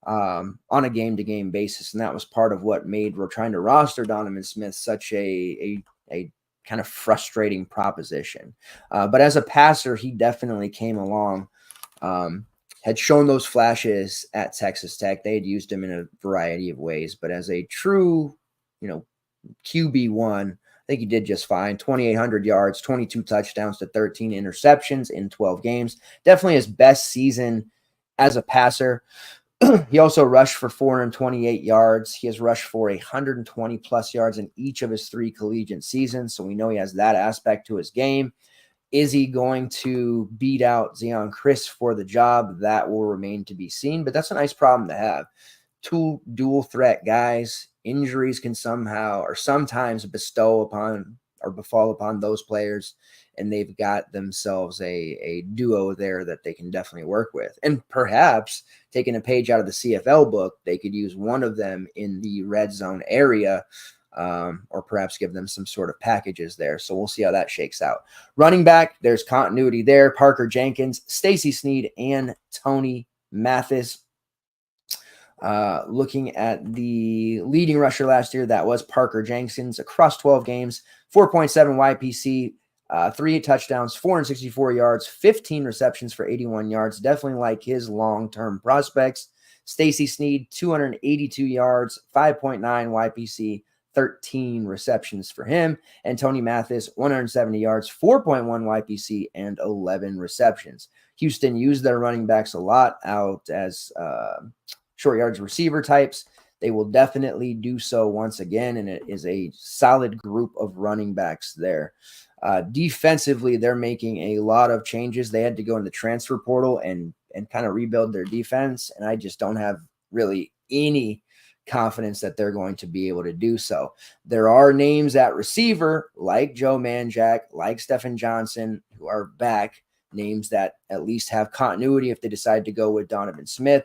on a game-to-game basis, and that was part of what made we're trying to roster Donovan Smith such a kind of frustrating proposition. But as a passer, he definitely came along. Had shown those flashes at Texas Tech. They had used him in a variety of ways, but as a true, QB1, I think he did just fine. 2,800 yards, 22 touchdowns to 13 interceptions in 12 games. Definitely his best season as a passer. He also rushed for 428 yards. He has rushed for 120 plus yards in each of his 3 collegiate seasons. So we know he has that aspect to his game. Is he going to beat out Zeon Christ for the job? That will remain to be seen, but that's a nice problem to have. 2 dual threat guys. Injuries can somehow or sometimes befall upon those players, and they've got themselves a duo there that they can definitely work with. And perhaps taking a page out of the CFL book, they could use one of them in the red zone area, or perhaps give them some sort of packages there. So we'll see how that shakes out. Running back, there's continuity there. Parker Jenkins, Stacey Sneed, and Tony Mathis. Looking at the leading rusher last year, that was Parker Jenkins across 12 games, 4.7 YPC, 3 touchdowns, 464 yards, 15 receptions for 81 yards. Definitely like his long-term prospects. Stacey Sneed, 282 yards, 5.9 YPC, 13 receptions for him. And Tony Mathis, 170 yards, 4.1 YPC, and 11 receptions. Houston used their running backs a lot out as short yards receiver types. They will definitely do so once again, and it is a solid group of running backs there. Defensively, they're making a lot of changes. They had to go in the transfer portal and kind of rebuild their defense, and I just don't have really any confidence that they're going to be able to do so. There are names at receiver like Joe Manjack, like Stephen Johnson, who are back, names that at least have continuity if they decide to go with Donovan Smith.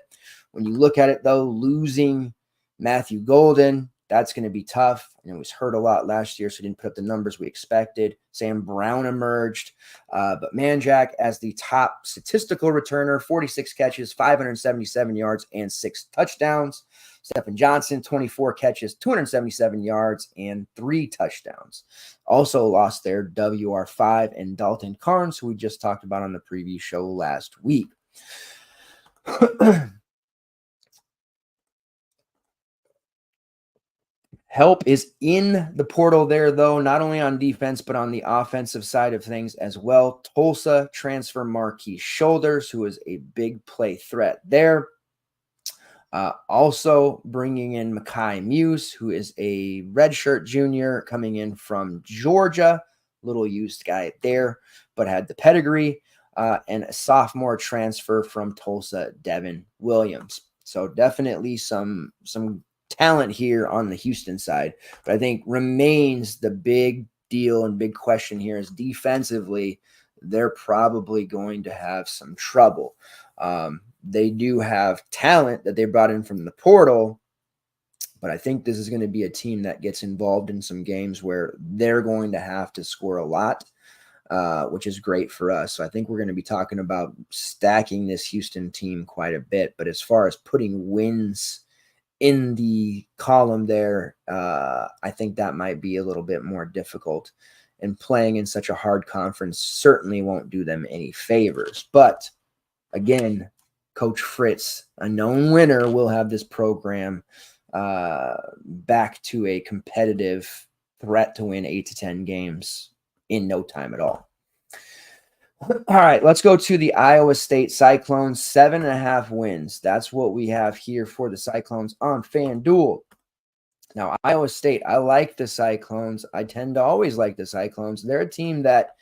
When you look at it, though, losing Matthew Golden, that's going to be tough. And it was hurt a lot last year, so he didn't put up the numbers we expected. Sam Brown emerged. But Manjack as the top statistical returner, 46 catches, 577 yards, and 6 touchdowns. Stephen Johnson, 24 catches, 277 yards, and 3 touchdowns. Also lost their WR5 and Dalton Carnes, who we just talked about on the preview show last week. Help is in the portal there, though, not only on defense, but on the offensive side of things as well. Tulsa transfer Marquis Shoulders, who is a big play threat there. Also bringing in Mekhi Muse, who is a redshirt junior coming in from Georgia. Little used guy there, but had the pedigree. And a sophomore transfer from Tulsa, Devin Williams. So definitely some talent here on the Houston side, but I think remains the big deal and big question here is defensively, they're probably going to have some trouble. They do have talent that they brought in from the portal, but I think this is going to be a team that gets involved in some games where they're going to have to score a lot, which is great for us. So I think we're going to be talking about stacking this Houston team quite a bit, but as far as putting wins in the column there, I think that might be a little bit more difficult, and playing in such a hard conference certainly won't do them any favors. But again, Coach Fritz, a known winner, will have this program back to a competitive threat to win 8 to 10 games in no time at all. All right, let's go to the Iowa State Cyclones, 7.5 wins. That's what we have here for the Cyclones on FanDuel. Now, Iowa State, I like the Cyclones. I tend to always like the Cyclones. They're a team that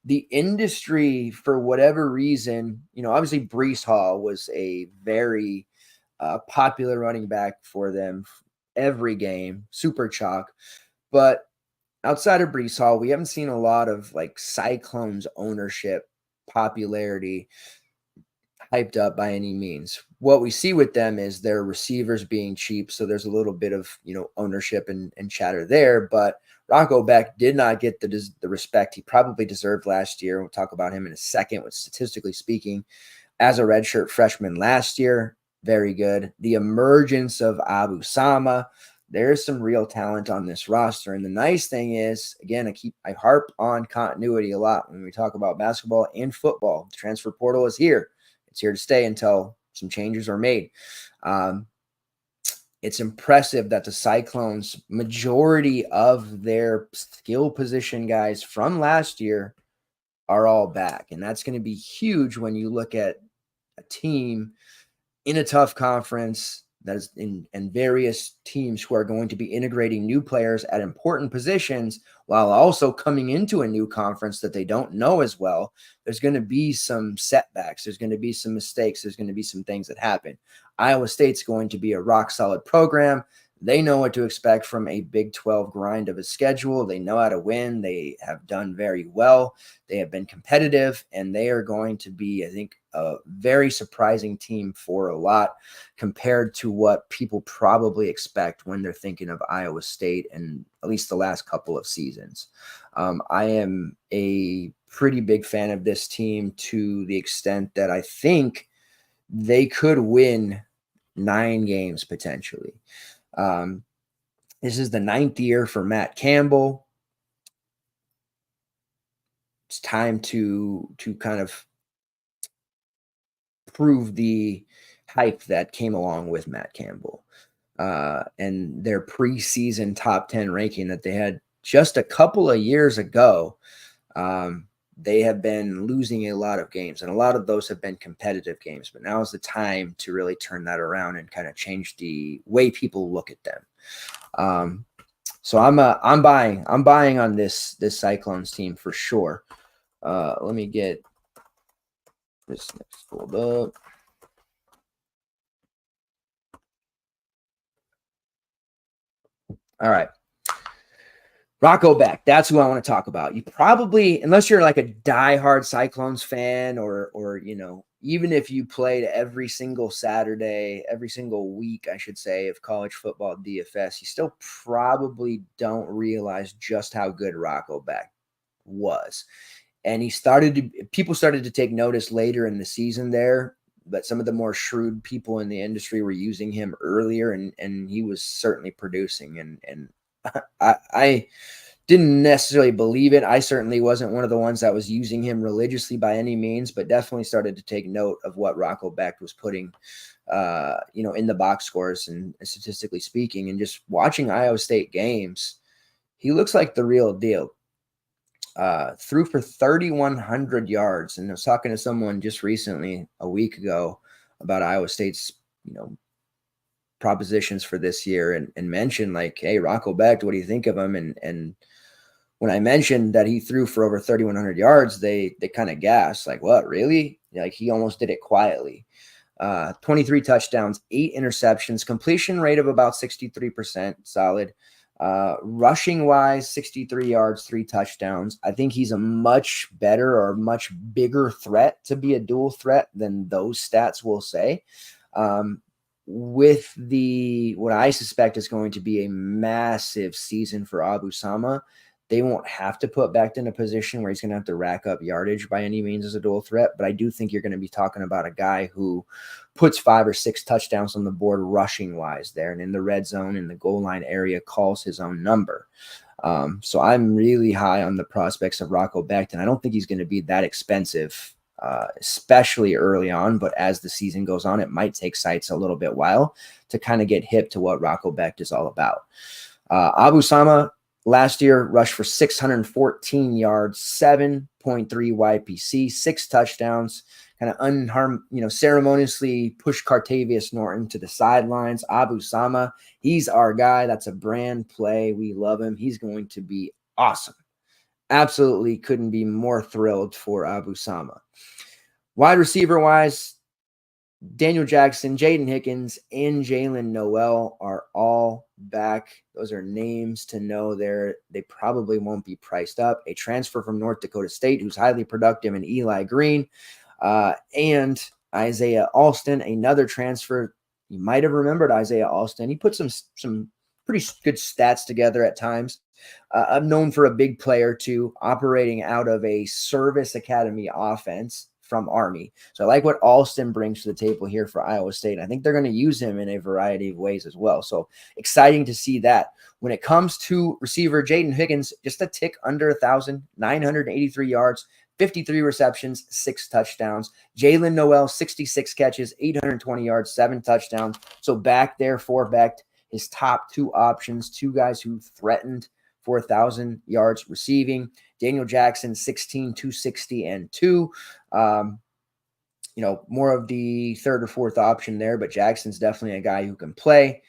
the industry, for whatever reason, obviously Breece Hall was a very popular running back for them every game, super chalk. But outside of Brees Hall, we haven't seen a lot of like Cyclones ownership popularity hyped up by any means. What we see with them is their receivers being cheap, so there's a little bit of ownership and chatter there. But Rocco Beck did not get the respect he probably deserved last year. We'll talk about him in a second. With statistically speaking, as a redshirt freshman last year, very good. The emergence of Abu Sama. There's some real talent on this roster. And the nice thing is, again, I harp on continuity a lot when we talk about basketball and football. The transfer portal is here. It's here to stay until some changes are made. It's impressive that the Cyclones, majority of their skill position guys from last year are all back. And that's going to be huge when you look at a team in a tough conference that is in various teams who are going to be integrating new players at important positions while also coming into a new conference that they don't know as well. There's going to be some setbacks. There's going to be some mistakes. There's going to be some things that happen. Iowa State's going to be a rock solid program. They know what to expect from a Big 12 grind of a schedule. They know how to win. They have done very well. They have been competitive, and they are going to be, I think, a very surprising team for a lot compared to what people probably expect when they're thinking of Iowa State and at least the last couple of seasons. I am a pretty big fan of this team to the extent that I think they could win 9 games potentially. This is the 9th year for Matt Campbell. It's time to kind of prove the hype that came along with Matt Campbell and their preseason top 10 ranking that they had just a couple of years ago. They have been losing a lot of games, and a lot of those have been competitive games. But now is the time to really turn that around and kind of change the way people look at them. So I'm buying on this Cyclones team for sure. Let me get this next pulled up. All right. Rocco Beck, that's who I want to talk about. You probably, unless you're like a diehard Cyclones fan, or even if you played every single Saturday, every single week, I should say, of college football DFS, you still probably don't realize just how good Rocco Beck was. And people started to take notice later in the season there, but some of the more shrewd people in the industry were using him earlier, and he was certainly producing. And I didn't necessarily believe it. I certainly wasn't one of the ones that was using him religiously by any means, but definitely started to take note of what Rocco Beck was putting, in the box scores and statistically speaking, and just watching Iowa State games, he looks like the real deal. Threw for 3,100 yards, and I was talking to someone just recently, a week ago, about Iowa State's, propositions for this year, and mentioned like, hey, Rocco Beck, what do you think of him? And when I mentioned that he threw for over 3,100 yards, they kind of gasped, like, what, really? Like, he almost did it quietly. 23 touchdowns, 8 interceptions, completion rate of about 63%, solid. Rushing wise, 63 yards, 3 touchdowns. I think he's a much better or much bigger threat to be a dual threat than those stats will say. With what I suspect is going to be a massive season for Abu Sama, they won't have to put Beck in a position where he's going to have to rack up yardage by any means as a dual threat. But I do think you're going to be talking about a guy who puts 5 or 6 touchdowns on the board rushing wise there, and in the red zone, in the goal line area, calls his own number. So I'm really high on the prospects of Rocco Beck, and I don't think he's going to be that expensive, especially early on. But as the season goes on, it might take sites a little bit while to kind of get hip to what Rocco Beck is all about. Abu Sama last year rushed for 614 yards, 7.3 YPC, 6 touchdowns, kind of ceremoniously pushed Cartavius Norton to the sidelines. Abu Sama, he's our guy. That's a brand play. We love him. He's going to be awesome. Absolutely couldn't be more thrilled for Abu Sama. Wide receiver wise, Daniel Jackson, Jaden Hickens, and Jalen Noel are all back. Those are names to know there. They probably won't be priced up. A transfer from North Dakota State who's highly productive in Eli Green, and Isaiah Alston, another transfer. You might have remembered Isaiah Alston. He put some pretty good stats together at times. I'm known for a big player too, operating out of a service academy offense from Army. So I like what Alston brings to the table here for Iowa State. I think they're going to use him in a variety of ways as well. So exciting to see that. When it comes to receiver, Jaden Higgins, just a tick under 1,000, 983 yards, 53 receptions, 6 touchdowns. Jalen Noel, 66 catches, 820 yards, 7 touchdowns. So back there for Becht, his top 2 options, 2 guys who threatened for 1,000 yards receiving. Daniel Jackson, 16, 260, and 2. More of the third or fourth option there, but Jackson's definitely a guy who can play.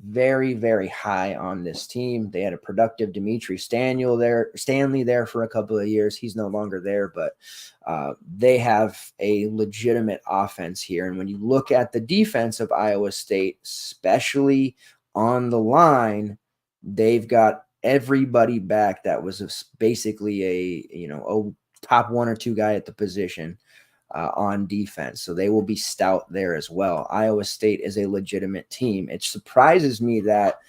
Very, very high on this team. They had a productive Dimitri Stanley there for a couple of years. He's no longer there, but they have a legitimate offense here. And when you look at the defense of Iowa State, especially on the line, they've got everybody back that was basically a top 1 or 2 guy at the position on defense. So they will be stout there as well. Iowa State is a legitimate team. It surprises me that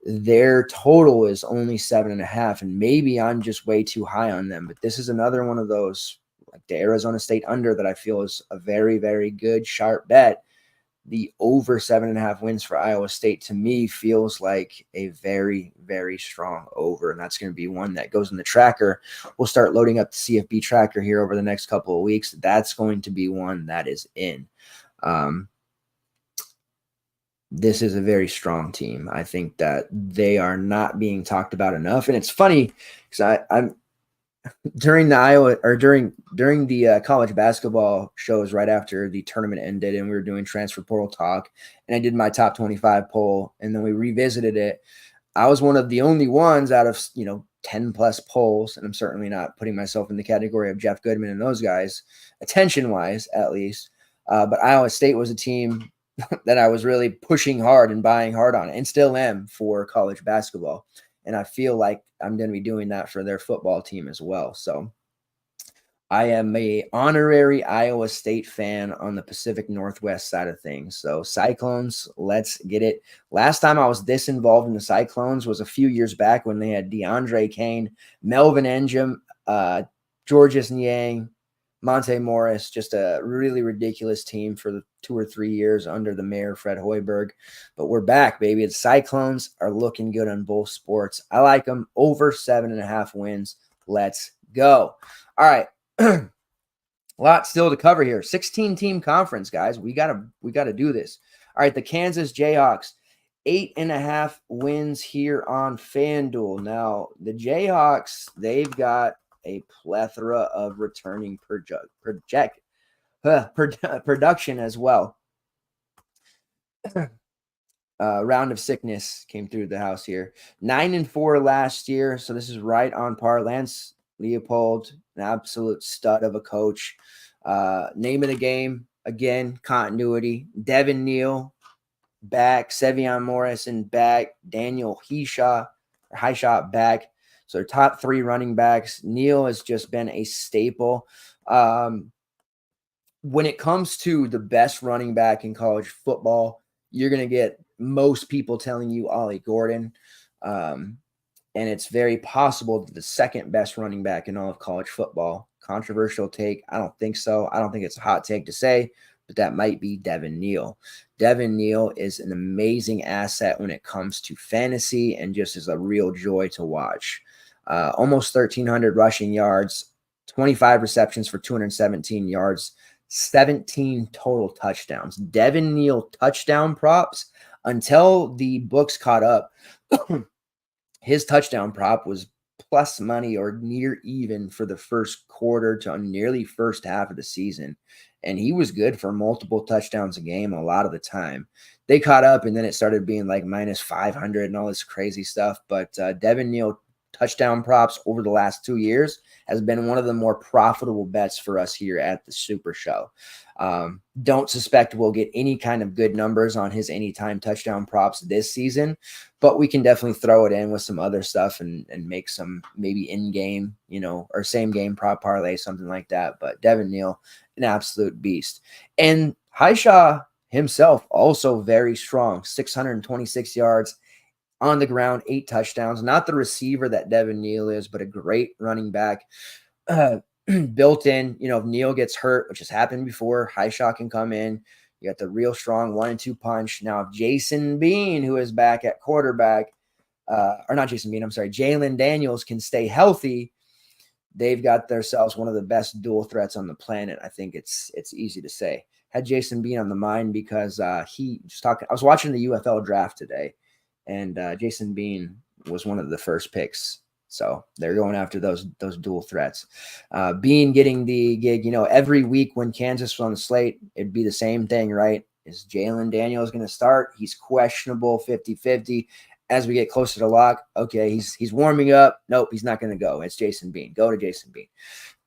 their total is only 7.5, and maybe I'm just way too high on them. But this is another one of those, like the Arizona State under, that I feel is a very, very good, sharp bet. The over 7.5 wins for Iowa State, to me, feels like a very, very strong over. And that's going to be one that goes in the tracker. We'll start loading up the CFB tracker here over the next couple of weeks. That's going to be one that is in. This is a very strong team. I think that they are not being talked about enough. And it's funny because I'm during the college basketball shows right after the tournament ended, and we were doing transfer portal talk, and I did my top 25 poll, and then we revisited it. I was one of the only ones out of 10 plus polls, and I'm certainly not putting myself in the category of Jeff Goodman and those guys, attention wise at least. But Iowa State was a team that I was really pushing hard and buying hard on, and still am, for college basketball. And I feel like I'm going to be doing that for their football team as well. So I am a honorary Iowa State fan on the Pacific Northwest side of things. So Cyclones, let's get it. Last time I was this involved in the Cyclones was a few years back when they had DeAndre Kane, Melvin Engem, Georges Niang, Monte Morris, just a really ridiculous team for the 2 or 3 years under the mayor, Fred Hoiberg. But we're back, baby. The Cyclones are looking good on both sports. I like them over 7.5 wins. Let's go. All right. A lot still to cover here. 16-team conference, guys. We gotta do this. All right, the Kansas Jayhawks, 8.5 wins here on FanDuel. Now, the Jayhawks, they've got a plethora of returning production as well. Round of sickness came through the house here. 9-4 last year, so this is right on par. Lance Leopold, an absolute stud of a coach. Name of the game, again, continuity. Devin Neal back, Sevion Morrison back, Daniel Highshot back. So their top 3 running backs. Neal has just been a staple. When it comes to the best running back in college football, you're going to get most people telling you Ollie Gordon. And it's very possible that the second best running back in all of college football. Controversial take. I don't think so. I don't think it's a hot take to say, but that might be Devin Neal. Devin Neal is an amazing asset when it comes to fantasy and just is a real joy to watch. Almost 1,300 rushing yards, 25 receptions for 217 yards, 17 total touchdowns. Devin Neal touchdown props, until the books caught up, his touchdown prop was plus money or near even for the first quarter to nearly first half of the season. And he was good for multiple touchdowns a game a lot of the time. They caught up, and then it started being like minus 500 and all this crazy stuff. But Devin Neal touchdown props over the last 2 years has been one of the more profitable bets for us here at the Super Show. Don't suspect we'll get any kind of good numbers on his anytime touchdown props this season, but we can definitely throw it in with some other stuff and make some maybe in-game, or same game prop parlay, something like that. But Devin Neal, an absolute beast. And Hishaw himself also very strong, 626 yards on the ground, 8 touchdowns. Not the receiver that Devin Neal is, but a great running back. Built in, if Neal gets hurt, which has happened before, Hishaw can come in. You got the real strong 1-2 punch. Now, if Jason Bean, who is back at quarterback, or not Jason Bean, I'm sorry, Jalen Daniels can stay healthy, they've got themselves one of the best dual threats on the planet. I think it's easy to say. Had Jason Bean on the mind because I was watching the UFL draft today, and Jason Bean was one of the first picks. So they're going after those dual threats. Bean getting the gig, every week when Kansas was on the slate, it'd be the same thing, right? Is Jalen Daniels going to start? He's questionable, 50-50. As we get closer to lock, okay, he's warming up. Nope, he's not going to go. It's Jason Bean. Go to Jason Bean.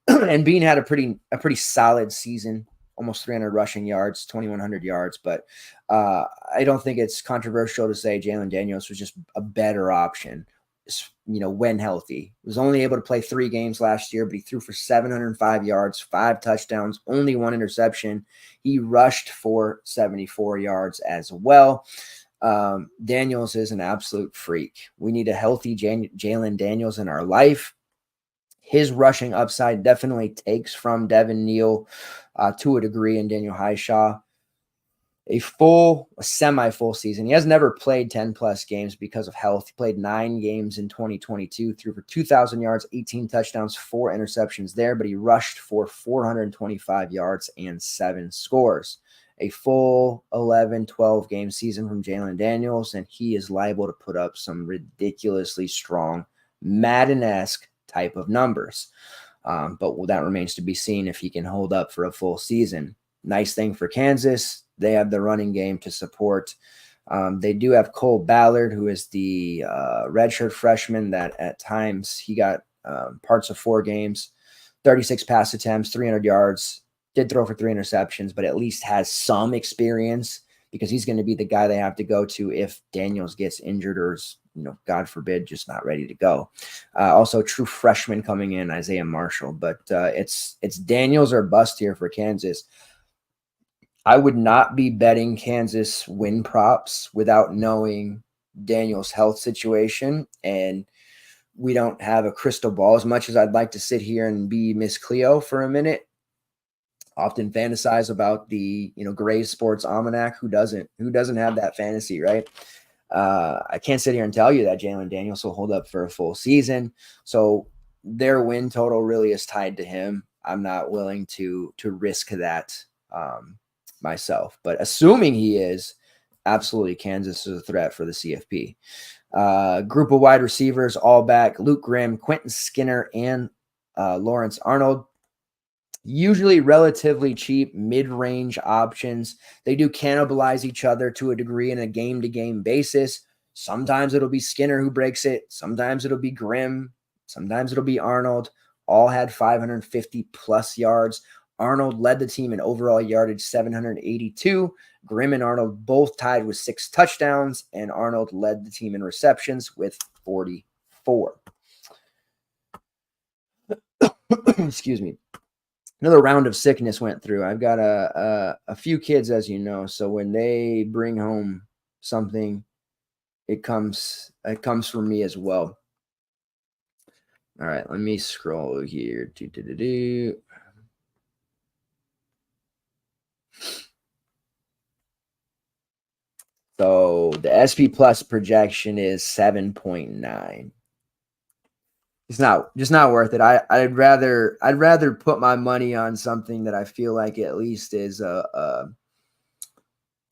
And Bean had a pretty solid season, almost 300 rushing yards, 2,100 yards. But I don't think it's controversial to say Jalen Daniels was just a better option, when healthy. He was only able to play 3 games last year, but he threw for 705 yards, 5 touchdowns, only 1 interception. He rushed for 74 yards as well. Daniels is an absolute freak. We need a healthy Jalen Daniels in our life. His rushing upside definitely takes from Devin Neal to a degree, and Daniel Hishaw. A semi-full season. He has never played 10-plus games because of health. He played 9 games in 2022, threw for 2,000 yards, 18 touchdowns, 4 interceptions there, but he rushed for 425 yards and 7 scores. A full 11, 12-game season from Jalen Daniels, and he is liable to put up some ridiculously strong, Madden-esque type of numbers. But that remains to be seen if he can hold up for a full season. Nice thing for Kansas, they have the running game to support. They do have Cole Ballard, who is the redshirt freshman that at times he got parts of 4 games, 36 pass attempts, 300 yards, did throw for 3 interceptions, but at least has some experience because he's going to be the guy they have to go to if Daniels gets injured or is, God forbid, just not ready to go. Also, true freshman coming in, Isaiah Marshall. But it's Daniels or bust here for Kansas. I would not be betting Kansas win props without knowing Daniel's health situation, and we don't have a crystal ball. As much as I'd like to sit here and be Miss Cleo for a minute, often fantasize about the Gray's Sports Almanac. Who doesn't have that fantasy, right? I can't sit here and tell you that Jalen Daniels will hold up for a full season. So their win total really is tied to him. I'm not willing to risk that myself, but assuming he is, absolutely Kansas is a threat for the CFP. Group of wide receivers, all back: Luke Grimm, Quentin Skinner, and Lawrence Arnold. Usually relatively cheap mid-range options. They do cannibalize each other to a degree in a game-to-game basis. Sometimes it'll be Skinner who breaks it. Sometimes it'll be Grimm. Sometimes it'll be Arnold. All had 550-plus yards. Arnold led the team in overall yardage, 782. Grimm and Arnold both tied with 6 touchdowns, and Arnold led the team in receptions with 44. Excuse me. Another round of sickness went through. I've got a few kids, as you know, so when they bring home something, it comes from me as well. All right, let me scroll here. So the SP Plus projection is 7.9. It's just not worth it. I'd rather put my money on something that I feel like at least is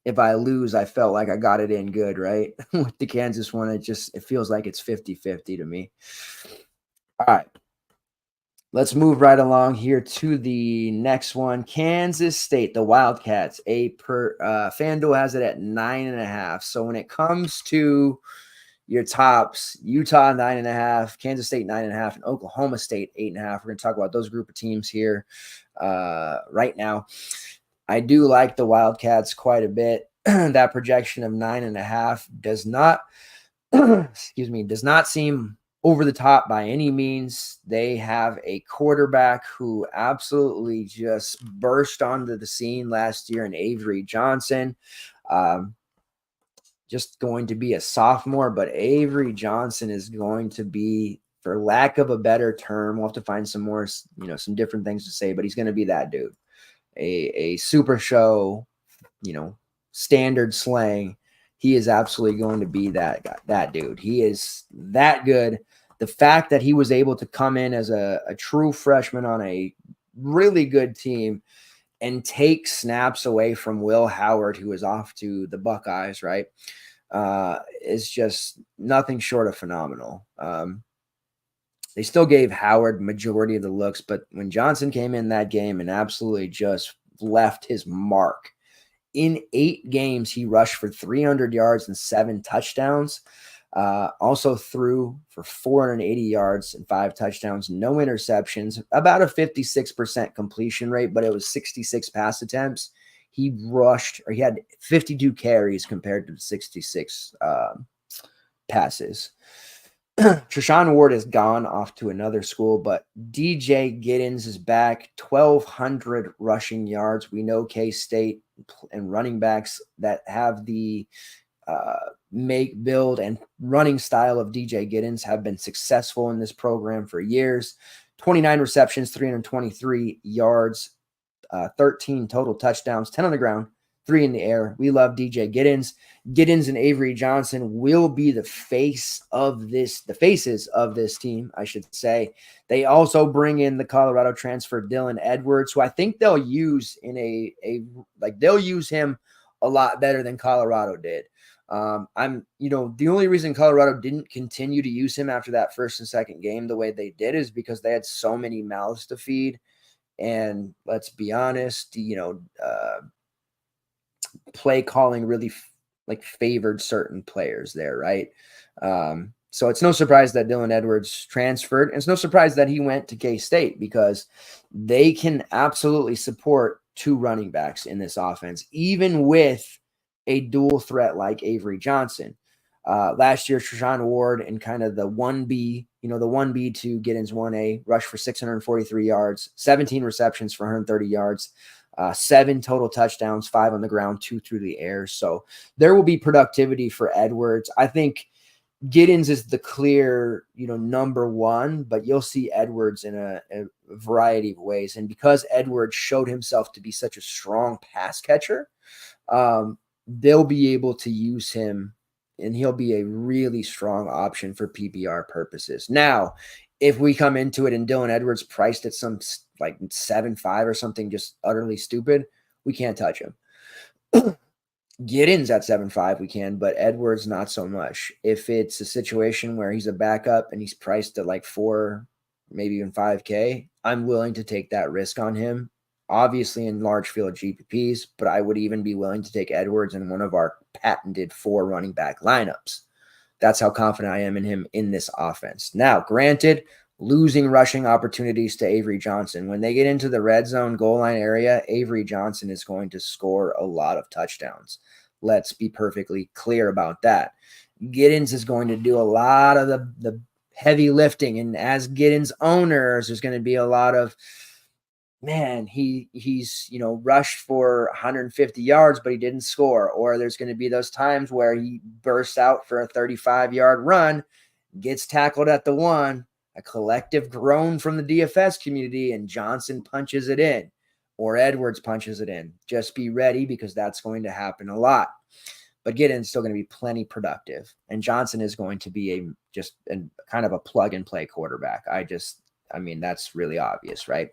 if I lose, I felt like I got it in good, right? With the Kansas one, it feels like it's 50-50 to me. All right. Let's move right along here to the next one. Kansas State, the Wildcats. FanDuel has it at 9.5. So when it comes to your tops: Utah 9.5, Kansas State 9.5, and Oklahoma State 8.5. We're going to talk about those group of teams here right now. I do like the Wildcats quite a bit. That projection of 9.5 does not, does not seem over the top by any means. They have a quarterback who absolutely just burst onto the scene last year in Avery Johnson. Just going to be a sophomore, but Avery Johnson is going to be, for lack of a better term, we'll have to find some more, some different things to say, but he's going to be that dude. A SuperShow, standard slang. He is absolutely going to be that guy, that dude. He is that good. The fact that he was able to come in as a true freshman on a really good team and take snaps away from Will Howard, who is off to the Buckeyes, right, is just nothing short of phenomenal. They still gave Howard majority of the looks, but when Johnson came in that game and absolutely just left his mark, in 8 games, he rushed for 300 yards and 7 touchdowns. Also threw for 480 yards and 5 touchdowns, no interceptions, about a 56% completion rate, but it was 66 pass attempts. He had 52 carries compared to 66 passes. Treshaun Ward has gone off to another school, but DJ Giddens is back, 1,200 rushing yards. We know K-State and running backs that have the make, build, and running style of DJ Giddens have been successful in this program for years. 29 receptions, 323 yards, 13 total touchdowns, 10 on the ground, 3 in the air. We love DJ Giddens. Giddens and Avery Johnson will be the faces of this team, I should say. They also bring in the Colorado transfer Dylan Edwards, who I think they'll use they'll use him a lot better than Colorado did. The only reason Colorado didn't continue to use him after that first and second game the way they did is because they had so many mouths to feed. And let's be honest, play calling really favored certain players there, right? So it's no surprise that Dylan Edwards transferred. And it's no surprise that he went to K-State because they can absolutely support 2 running backs in this offense, even with a dual threat like Avery Johnson. Last year, Treshaun Ward and kind of the 1B, the 1B to Giddens 1A, rushed for 643 yards, 17 receptions for 130 yards, 7 total touchdowns, 5 on the ground, 2 through the air. So there will be productivity for Edwards. I think Giddens is the clear, number 1, but you'll see Edwards in a variety of ways. And because Edwards showed himself to be such a strong pass catcher, they'll be able to use him, and he'll be a really strong option for PPR purposes. Now, if we come into it and Dylan Edwards priced at some 7.5 or something just utterly stupid, we can't touch him. Giddens at 7.5 we can, but Edwards not so much. If it's a situation where he's a backup and he's priced at 4, maybe even 5K, I'm willing to take that risk on him. Obviously in large field GPPs, but I would even be willing to take Edwards in one of our patented 4 running back lineups. That's how confident I am in him in this offense. Now, granted, losing rushing opportunities to Avery Johnson. When they get into the red zone goal line area, Avery Johnson is going to score a lot of touchdowns. Let's be perfectly clear about that. Giddens is going to do a lot of the heavy lifting, and as Giddens owners, there's going to be a lot of, he's rushed for 150 yards, but he didn't score. Or there's going to be those times where he bursts out for a 35-yard run, gets tackled at the 1, a collective groan from the DFS community, and Johnson punches it in, or Edwards punches it in. Just be ready because that's going to happen a lot. But Giddens still going to be plenty productive, and Johnson is going to be a kind of a plug-and-play quarterback. That's really obvious, right?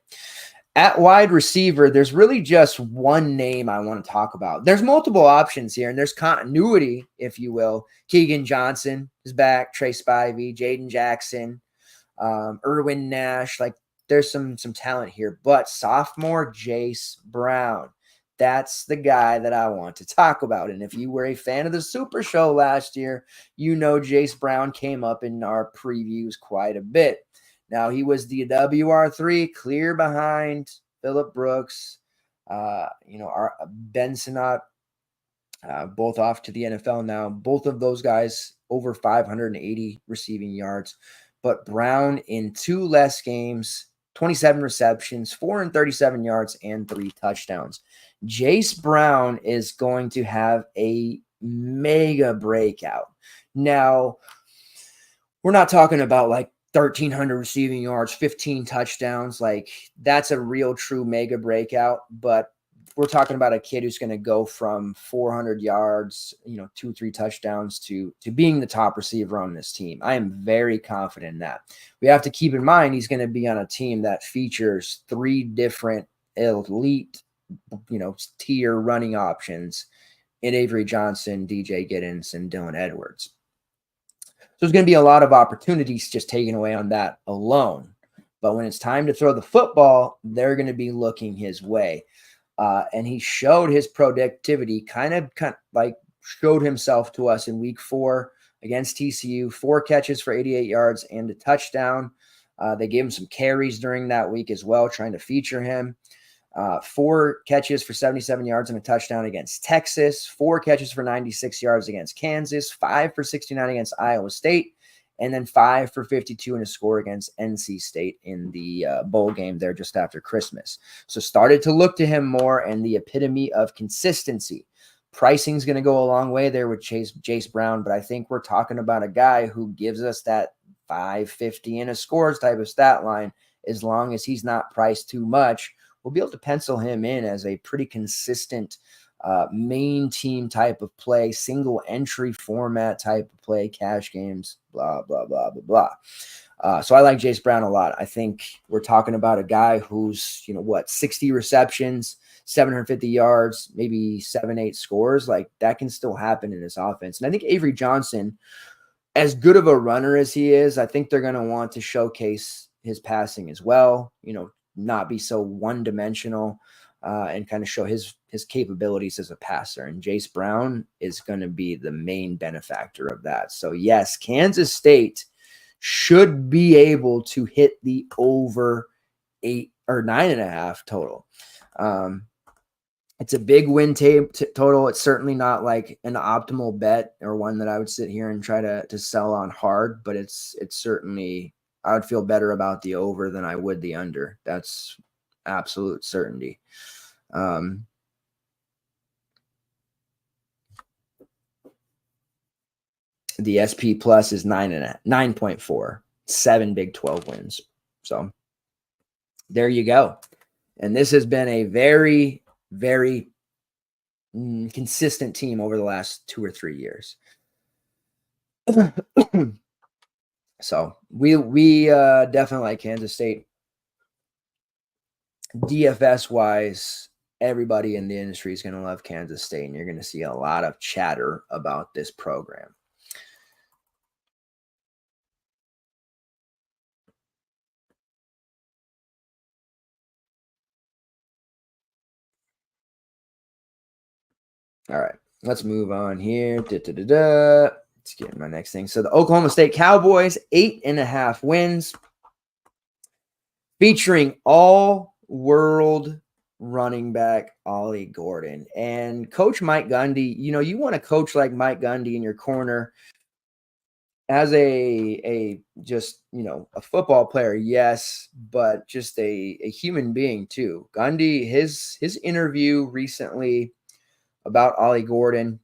At wide receiver, there's really just one name I want to talk about. There's multiple options here, and there's continuity, if you will. Keegan Johnson is back, Trey Spivey, Jaden Jackson, Erwin Nash. There's some talent here. But sophomore Jace Brown, That's the guy that I want to talk about. And if you were a fan of the Super Show last year, you know Jace Brown came up in our previews quite a bit. Now, he was the WR3, clear behind Phillip Brooks, our Benson, both off to the NFL now. Both of those guys over 580 receiving yards. But Brown in 2 less games, 27 receptions, 437 yards, and 3 touchdowns. Jace Brown is going to have a mega breakout. Now, we're not talking about like 1,300 receiving yards, 15 touchdowns. Like, that's a real true mega breakout. But we're talking about a kid who's going to go from 400 yards, 2-3 touchdowns to being the top receiver on this team. I am very confident in that. We have to keep in mind he's going to be on a team that features 3 different elite, tier running options in Avery Johnson, DJ Giddens, and Dylan Edwards. So there's going to be a lot of opportunities just taken away on that alone. But when it's time to throw the football, they're going to be looking his way. And he showed his productivity, kind of like showed himself to us in week 4 against TCU, 4 catches for 88 yards and a touchdown. They gave him some carries during that week as well, trying to feature him. 4 catches for 77 yards and a touchdown against Texas, 4 catches for 96 yards against Kansas, 5 for 69 against Iowa State, and then 5 for 52 in a score against NC State in the bowl game there just after Christmas. So started to look to him more, and the epitome of consistency. Pricing's going to go a long way there with Jace Brown, but I think we're talking about a guy who gives us that 550 in a scores type of stat line. As long as he's not priced too much, we'll be able to pencil him in as a pretty consistent main team type of play, single entry format type of play, cash games, blah, blah, blah, blah, blah. So I like Jace Brown a lot. I think we're talking about a guy who's, 60 receptions, 750 yards, maybe 7-8 scores. Like, that can still happen in this offense. And I think Avery Johnson, as good of a runner as he is, I think they're going to want to showcase his passing as well, not be so one-dimensional, and kind of show his capabilities as a passer. And Jace Brown is going to be the main benefactor of that. So, yes, Kansas State should be able to hit the over 8 or 9.5 total. It's a big win total. It's certainly not like an optimal bet or one that I would sit here and try to sell on hard, but it's certainly, I would feel better about the over than I would the under. That's absolute certainty. The SP plus is 9.4, 7 Big 12 wins. So there you go. And this has been a very, very consistent team over the last 2 or 3 years. So we definitely like Kansas State. DFS wise, everybody in the industry is going to love Kansas State, and you're going to see a lot of chatter about this program. All right, let's move on here. Let's get my next thing. So the Oklahoma State Cowboys, 8.5 wins, featuring all-world running back Ollie Gordon and Coach Mike Gundy. You want a coach like Mike Gundy in your corner as a just a football player, yes, but just a human being too. Gundy, his interview recently about Ollie Gordon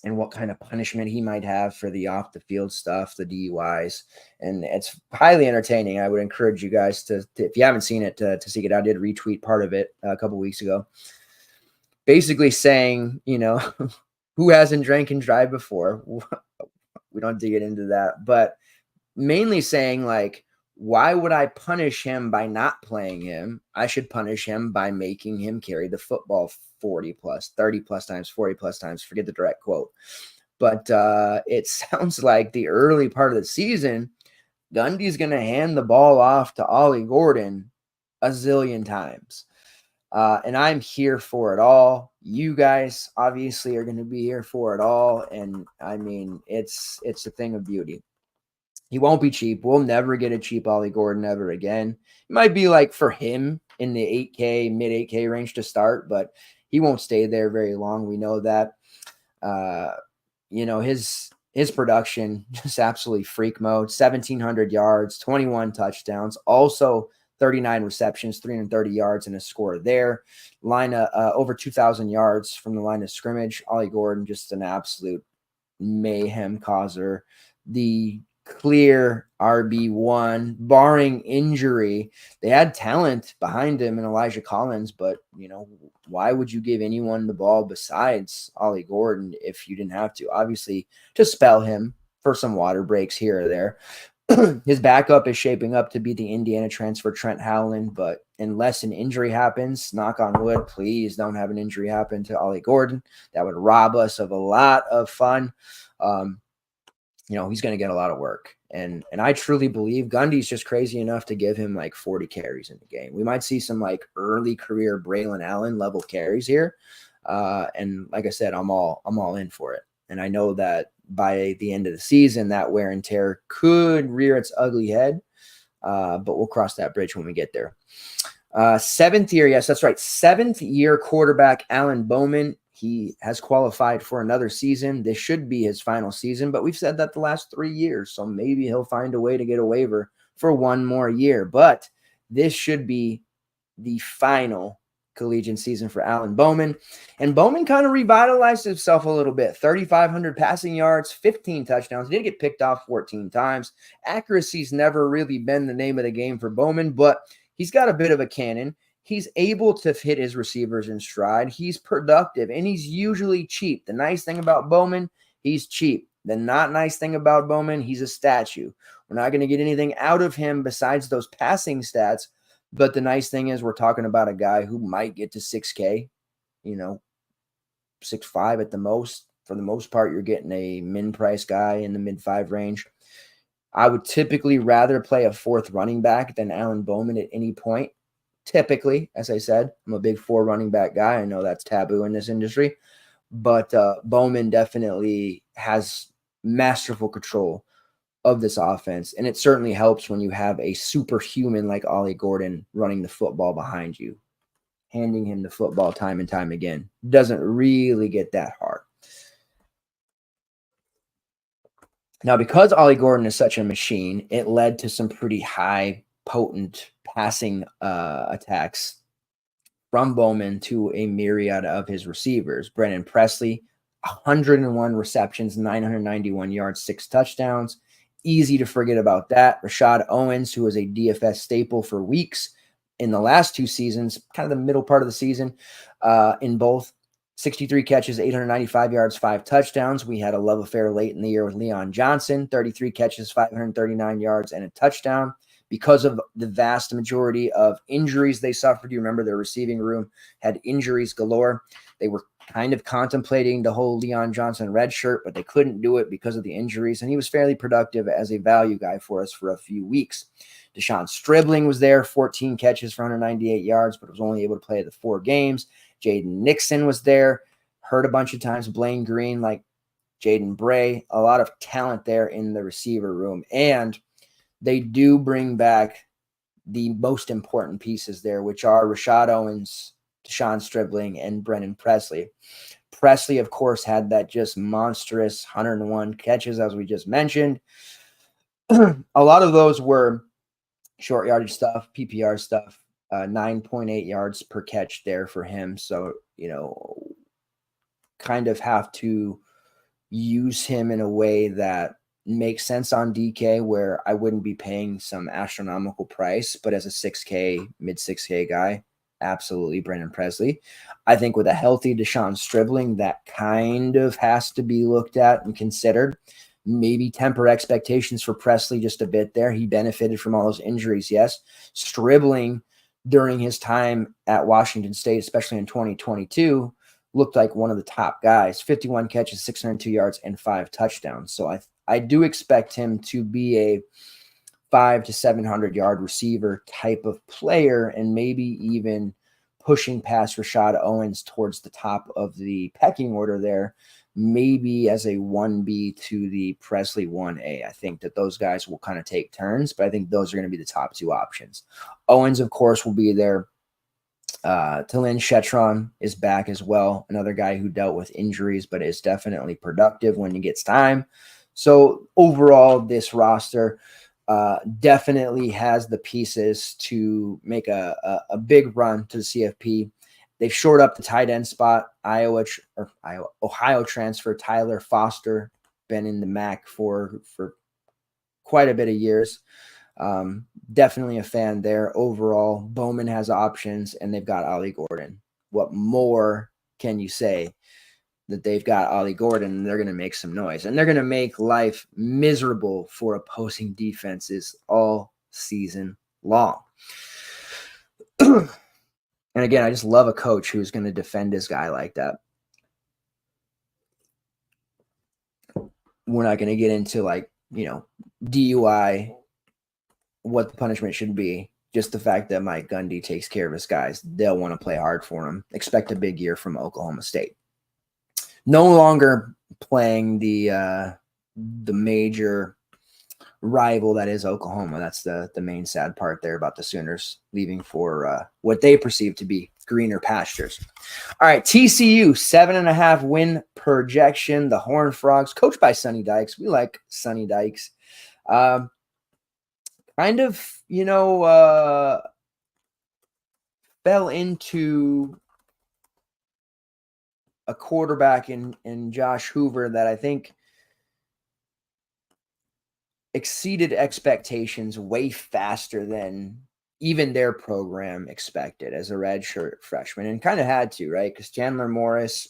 and what kind of punishment he might have for the off the field stuff, the DUIs. And it's highly entertaining. I would encourage you guys to if you haven't seen it, to seek it out. I did retweet part of it a couple weeks ago, basically saying, who hasn't drank and drive before? We don't have to get into that, but mainly saying, like, why would I punish him by not playing him? I should punish him by making him carry the football 40 plus, 30 plus times, 40 plus times. Forget the direct quote. But it sounds like the early part of the season, Gundy's going to hand the ball off to Ollie Gordon a zillion times. And I'm here for it all. You guys obviously are going to be here for it all. And I mean, it's a thing of beauty. He won't be cheap. We'll never get a cheap Ollie Gordon ever again. It might be like for him in the 8K, mid 8K range to start, but he won't stay there very long. We know that. Uh, his production just absolutely freak mode. 1,700 yards, 21 touchdowns, also 39 receptions, 330 yards, and a score there. Line of over 2,000 yards from the line of scrimmage. Ollie Gordon, just an absolute mayhem causer. The clear RB1, barring injury. They had talent behind him in Elijah Collins, but, why would you give anyone the ball besides Ollie Gordon if you didn't have to? Obviously, to spell him for some water breaks here or there. His backup is shaping up to be the Indiana transfer Trent Howland, but unless an injury happens, knock on wood, please don't have an injury happen to Ollie Gordon. That would rob us of a lot of fun. He's going to get a lot of work. And I truly believe Gundy's just crazy enough to give him like 40 carries in the game. We might see some like early career Braylon Allen level carries here. And like I said, I'm all in for it. And I know that by the end of the season, that wear and tear could rear its ugly head. But we'll cross that bridge when we get there. Seventh year. Yes, that's right. 7th year quarterback, Alan Bowman. He has qualified for another season. This should be his final season, but we've said that the last 3 years. So maybe he'll find a way to get a waiver for one more year. But this should be the final collegiate season for Alan Bowman. And Bowman kind of revitalized himself a little bit. 3,500 passing yards, 15 touchdowns. He did get picked off 14 times. Accuracy's never really been the name of the game for Bowman, but he's got a bit of a cannon. He's able to hit his receivers in stride. He's productive, and he's usually cheap. The nice thing about Bowman, he's cheap. The not nice thing about Bowman, he's a statue. We're not going to get anything out of him besides those passing stats. But the nice thing is we're talking about a guy who might get to 6K, 6.5 at the most. For the most part, you're getting a min price guy in the mid-5 range. I would typically rather play a 4th running back than Alan Bowman at any point. Typically, as I said, I'm a big 4 running back guy. I know that's taboo in this industry, but Bowman definitely has masterful control of this offense, and it certainly helps when you have a superhuman like Ollie Gordon running the football behind you, handing him the football time and time again. Doesn't really get that hard. Now, because Ollie Gordon is such a machine, it led to some pretty high, potent passing attacks from Bowman to a myriad of his receivers. Brennan Presley, 101 receptions, 991 yards, 6 touchdowns. Easy to forget about that. Rashad Owens, who was a DFS staple for weeks in the last 2 seasons, kind of the middle part of the season, in both. 63 catches, 895 yards, 5 touchdowns. We had a love affair late in the year with Leon Johnson, 33 catches, 539 yards, and a touchdown. Because of the vast majority of injuries they suffered, you remember their receiving room had injuries galore. They were kind of contemplating the whole Leon Johnson red shirt, but they couldn't do it because of the injuries, and he was fairly productive as a value guy for us for a few weeks. Deshaun Stribling was there, 14 catches for 198 yards, but was only able to play the 4 games. Jaden Nixon was there, hurt a bunch of times. Blaine Green, like Jaden Bray, a lot of talent there in the receiver room. And they do bring back the most important pieces there, which are Rashad Owens, Deshaun Stribling, and Brennan Presley. Presley, of course, had that just monstrous 101 catches, as we just mentioned. A lot of those were short yardage stuff, PPR stuff, 9.8 yards per catch there for him. So, kind of have to use him in a way that makes sense on DK, where I wouldn't be paying some astronomical price, but as a 6K, mid 6K guy, absolutely Brennan Presley. I think with a healthy Deshaun Stribling, that kind of has to be looked at and considered. Maybe temper expectations for Presley just a bit there. He benefited from all those injuries, yes. Stribling during his time at Washington State, especially in 2022, looked like one of the top guys. 51 catches, 602 yards, and 5 touchdowns. So I do expect him to be a 500 to 700 yard receiver type of player, and maybe even pushing past Rashad Owens towards the top of the pecking order there, maybe as a 1B to the Presley 1A. I think that those guys will kind of take turns, but I think those are going to be the top two options. Owens, of course, will be there. Talin Shetron is back as well, another guy who dealt with injuries, but is definitely productive when he gets time. So overall, this roster definitely has the pieces to make a big run to the CFP. They've shored up the tight end spot. Ohio transfer Tyler Foster, been in the MAC for quite a bit of years. Definitely a fan there. Overall, Bowman has options, and they've got Ollie Gordon. What more can you say that they've got Ollie Gordon, and they're going to make some noise, and they're going to make life miserable for opposing defenses all season long. And again, I just love a coach who's going to defend his guy like that. We're not going to get into DUI, what the punishment should be. Just the fact that Mike Gundy takes care of his guys. They'll want to play hard for him. Expect a big year from Oklahoma State. No longer playing the major rival that is Oklahoma. That's the main sad part there about the Sooners leaving for what they perceive to be greener pastures. All right, TCU, 7.5 win projection. The Horned Frogs, coached by Sonny Dykes. We like Sonny Dykes. Fell into a quarterback in Josh Hoover that I think exceeded expectations way faster than even their program expected as a redshirt freshman, and kind of had to, right? Because Chandler Morris,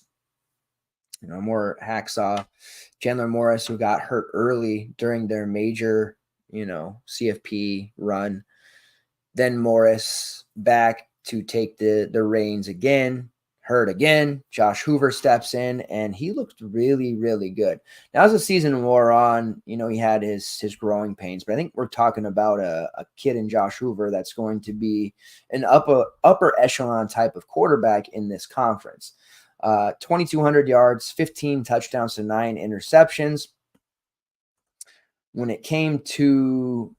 more hacksaw. Chandler Morris, who got hurt early during their major, CFP run. Then Morris back to take the reins again, hurt again. Josh Hoover steps in, and he looked really, really good. Now, as the season wore on, he had his growing pains, but I think we're talking about a kid in Josh Hoover that's going to be an upper echelon type of quarterback in this conference. 2,200 yards, 15 touchdowns to 9 interceptions. When it came to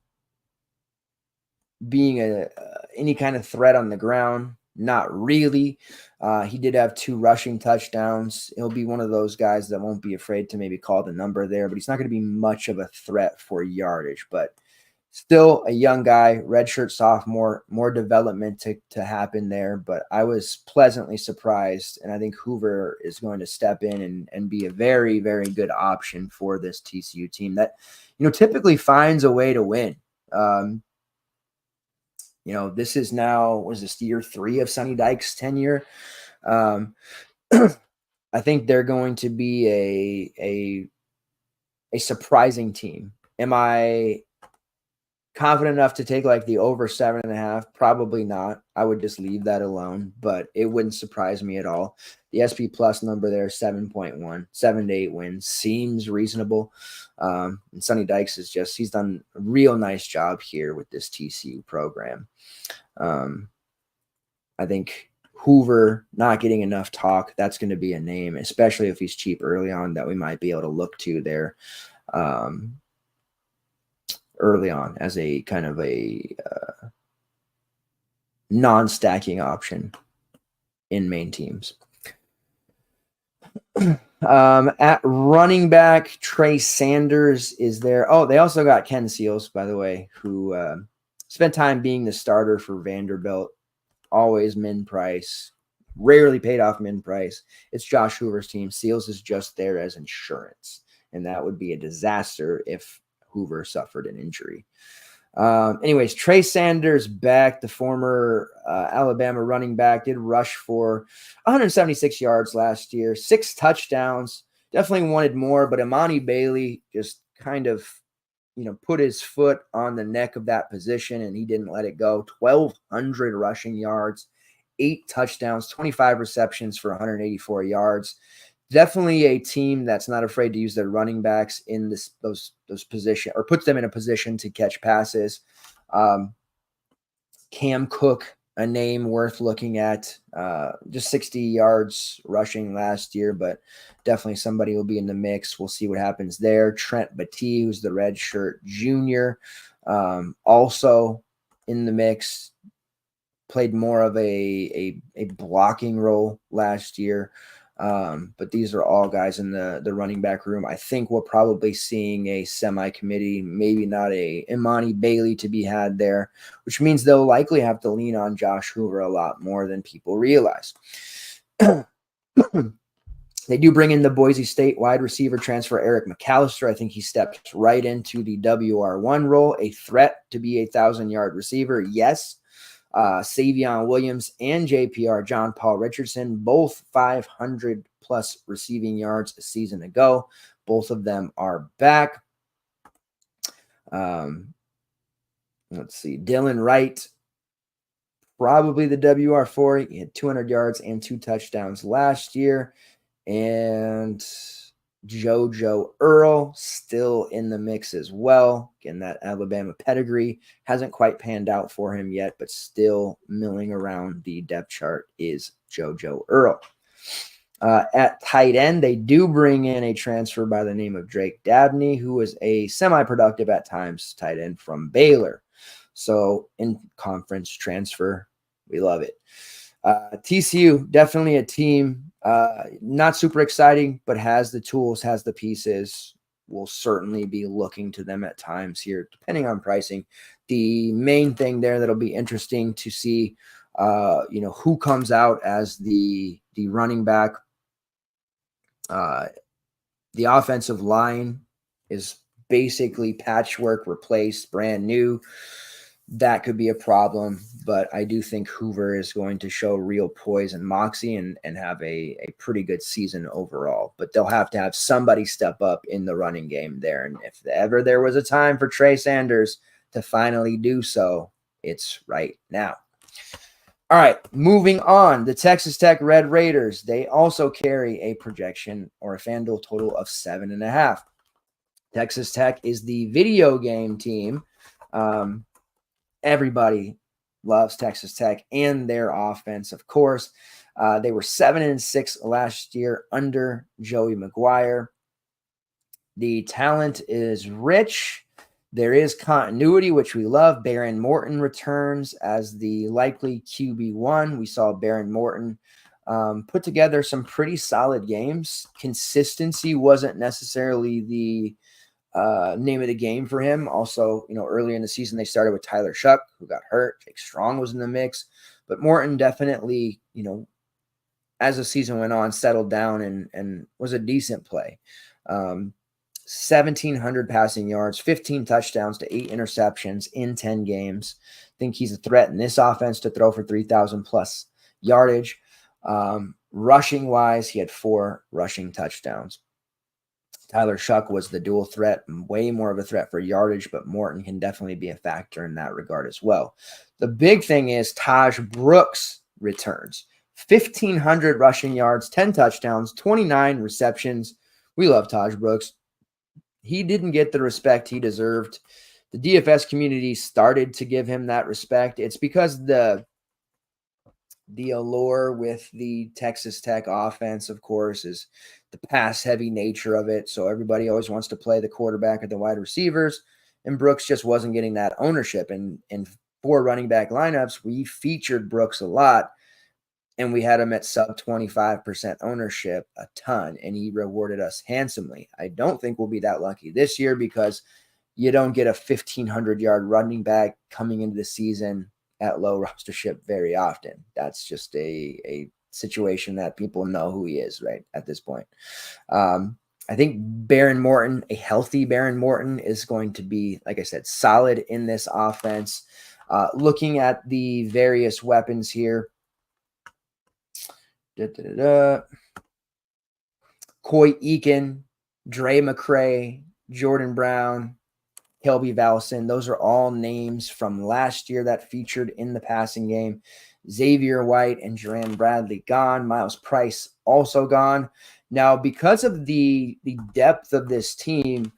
being any kind of threat on the ground, not really. He did have 2 rushing touchdowns. He'll be one of those guys that won't be afraid to maybe call the number there, but he's not going to be much of a threat for yardage. But still a young guy, redshirt sophomore, more development to happen there. But I was pleasantly surprised, and I think Hoover is going to step in and be a very, very good option for this TCU team that, typically finds a way to win. This is now, was this year 3 of Sonny Dykes' tenure? I think they're going to be a surprising team. Am I confident enough to take the over 7.5? Probably not. I would just leave that alone, but it wouldn't surprise me at all. The SP plus number there, 7.1, 7 to 8 wins seems reasonable. And Sonny Dykes he's done a real nice job here with this TCU program. I think Hoover not getting enough talk, that's going to be a name, especially if he's cheap early on, that we might be able to look to there early on as a kind of a non-stacking option in main teams. At running back, Trey Sanders is there. Oh, they also got Ken Seals, by the way, who spent time being the starter for Vanderbilt. Always min price, rarely paid off min price. It's Josh Hoover's team. Seals is just there as insurance, and that would be a disaster if Hoover suffered an injury. Anyways, Trey Sanders back, the former Alabama running back, did rush for 176 yards last year, 6 touchdowns. Definitely wanted more, but Imani Bailey just kind of, put his foot on the neck of that position, and he didn't let it go. 1,200 rushing yards, 8 touchdowns, 25 receptions for 184 yards. Definitely a team that's not afraid to use their running backs in those position, or puts them in a position to catch passes. Cam Cook a name worth looking at. Just 60 yards rushing last year, but definitely somebody will be in the mix. We'll see what happens there. Trent Battie, who's the red shirt junior, also in the mix. Played more of a blocking role last year. But these are all guys in the running back room. I think we're probably seeing a semi-committee, maybe not a Imani Bailey to be had there, which means they'll likely have to lean on Josh Hoover a lot more than people realize. They do bring in the Boise State wide receiver transfer, Eric McAllister. I think he steps right into the WR1 role, a threat to be a 1,000-yard receiver. Yes. Savion Williams and JPR, John Paul Richardson, both 500-plus receiving yards a season ago. Both of them are back. Let's see. Dylan Wright, probably the WR4. He had 200 yards and 2 touchdowns last year. And JoJo Earl still in the mix as well. Again, that Alabama pedigree hasn't quite panned out for him yet, but still milling around the depth chart is JoJo Earl. At tight end, they do bring in a transfer by the name of Drake Dabney, who was a semi-productive at times tight end from Baylor. So in conference transfer, we love it. TCU, definitely a team, not super exciting, but has the tools, has the pieces. We'll certainly be looking to them at times here, depending on pricing. The main thing there that'll be interesting to see, who comes out as the running back. The offensive line is basically patchwork, replaced, brand new. That could be a problem, but I do think Hoover is going to show real poise and moxie and have a pretty good season overall. But they'll have to have somebody step up in the running game there. And if ever there was a time for Trey Sanders to finally do so, it's right now. All right, moving on. The Texas Tech Red Raiders, they also carry a projection or a FanDuel total of 7.5. Texas Tech is the video game team. Everybody loves Texas Tech and their offense, of course. They were 7-6 last year under Joey McGuire. The talent is rich. There is continuity, which we love. Baron Morton returns as the likely QB1. We saw Baron Morton put together some pretty solid games. Consistency wasn't necessarily the name of the game for him. Also, earlier in the season, they started with Tyler Shuck, who got hurt. Jake Strong was in the mix. But Morton definitely, as the season went on, settled down and was a decent play. 1,700 passing yards, 15 touchdowns to 8 interceptions in 10 games. I think he's a threat in this offense to throw for 3,000-plus yardage. Rushing-wise, he had 4 rushing touchdowns. Tyler Shuck was the dual threat, way more of a threat for yardage, but Morton can definitely be a factor in that regard as well. The big thing is Taj Brooks returns. 1,500 rushing yards, 10 touchdowns, 29 receptions. We love Taj Brooks. He didn't get the respect he deserved. The DFS community started to give him that respect. It's because the allure with the Texas Tech offense, of course, is the pass-heavy nature of it. So everybody always wants to play the quarterback or the wide receivers, and Brooks just wasn't getting that ownership. And in 4 running back lineups, we featured Brooks a lot, and we had him at sub 25% ownership a ton, and he rewarded us handsomely. I don't think we'll be that lucky this year because you don't get a 1,500-yard running back coming into the season at low rostership very often. That's just a situation that people know who he is right at this point. I think Baron Morton, a healthy Baron Morton, is going to be, like I said, solid in this offense. Looking at the various weapons here, Coy Eakin, Dre McCray, Jordan Brown, Kelby Valson, those are all names from last year that featured in the passing game. Xavier White and Jerran Bradley gone. Miles Price also gone. Now, because of the depth of this team,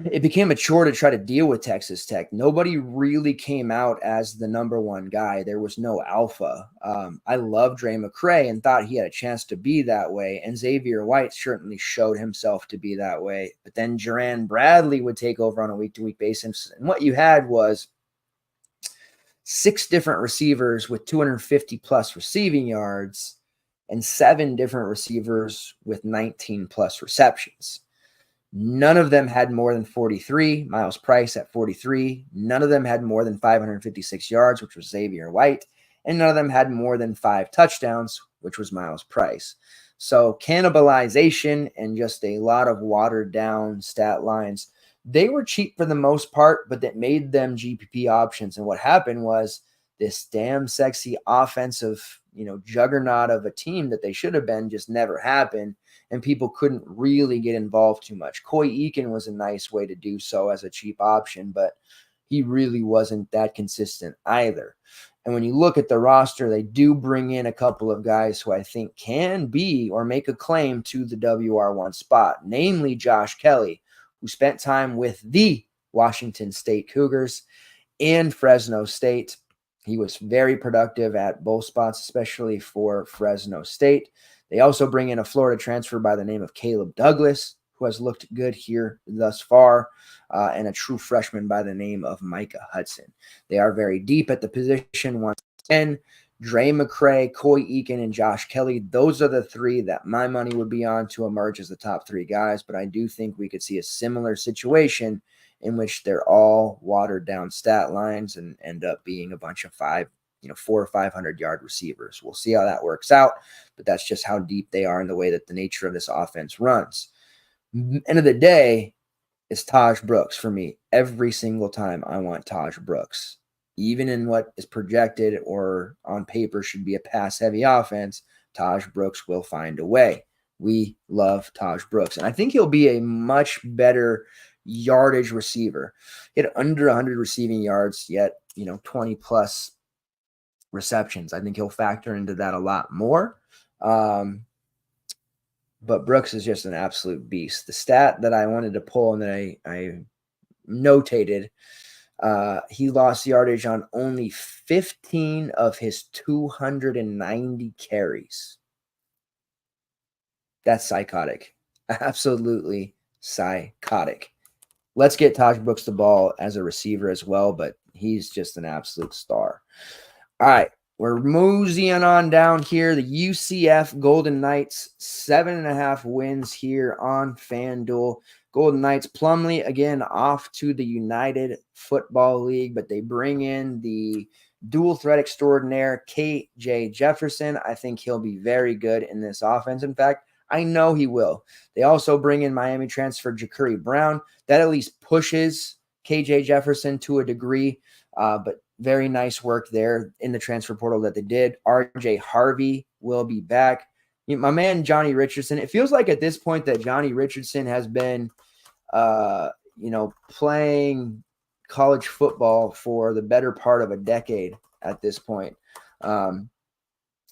it became a chore to try to deal with Texas Tech. Nobody really came out as the number one guy. There was no alpha. I love Dre McCray and thought he had a chance to be that way. And Xavier White certainly showed himself to be that way. But then Jerran Bradley would take over on a week-to-week basis. And what you had was 6 different receivers with 250 plus receiving yards and 7 different receivers with 19 plus receptions. None of them had more than 43. Miles Price at 43. None of them had more than 556 yards, which was Xavier White. And none of them had more than 5 touchdowns, which was Miles Price. So cannibalization and just a lot of watered down stat lines. They were cheap for the most part, but that made them GPP options. And what happened was this damn sexy offensive, juggernaut of a team that they should have been just never happened. And people couldn't really get involved too much. Coy Eakin was a nice way to do so as a cheap option, but he really wasn't that consistent either. And when you look at the roster, they do bring in a couple of guys who I think can be or make a claim to the WR1 spot, namely Josh Kelly, who spent time with the Washington State Cougars and Fresno State. He was very productive at both spots, especially for Fresno State. They also bring in a Florida transfer by the name of Caleb Douglas, who has looked good here thus far, and a true freshman by the name of Micah Hudson. They are very deep at the position once again. Dre McCray, Coy Eakin, and Josh Kelly, those are the 3 that my money would be on to emerge as the top 3 guys, but I do think we could see a similar situation in which they're all watered down stat lines and end up being a bunch of 400 or 500 yard receivers. We'll see how that works out, but that's just how deep they are in the way that the nature of this offense runs. End of the day, it's Taj Brooks for me. Every single time I want Taj Brooks. Even in what is projected or on paper should be a pass-heavy offense, Taj Brooks will find a way. We love Taj Brooks. And I think he'll be a much better yardage receiver. He had under 100 receiving yards, yet 20-plus receptions. I think he'll factor into that a lot more. But Brooks is just an absolute beast. The stat that I wanted to pull and that I notated, he lost yardage on only 15 of his 290 carries. That's psychotic. Absolutely psychotic. Let's get Taj Brooks the ball as a receiver as well, but he's just an absolute star. All right, we're moseying on down here. The UCF Golden Knights, 7.5 wins here on FanDuel. Golden Knights, Plumlee, again, off to the United Football League, but they bring in the dual threat extraordinaire, KJ Jefferson. I think he'll be very good in this offense. In fact, I know he will. They also bring in Miami transfer Ja'Cory Brown. That at least pushes KJ Jefferson to a degree, but very nice work there in the transfer portal that they did. RJ Harvey will be back. My man, Johnny Richardson, it feels like at this point that Johnny Richardson has been, playing college football for the better part of a decade at this point.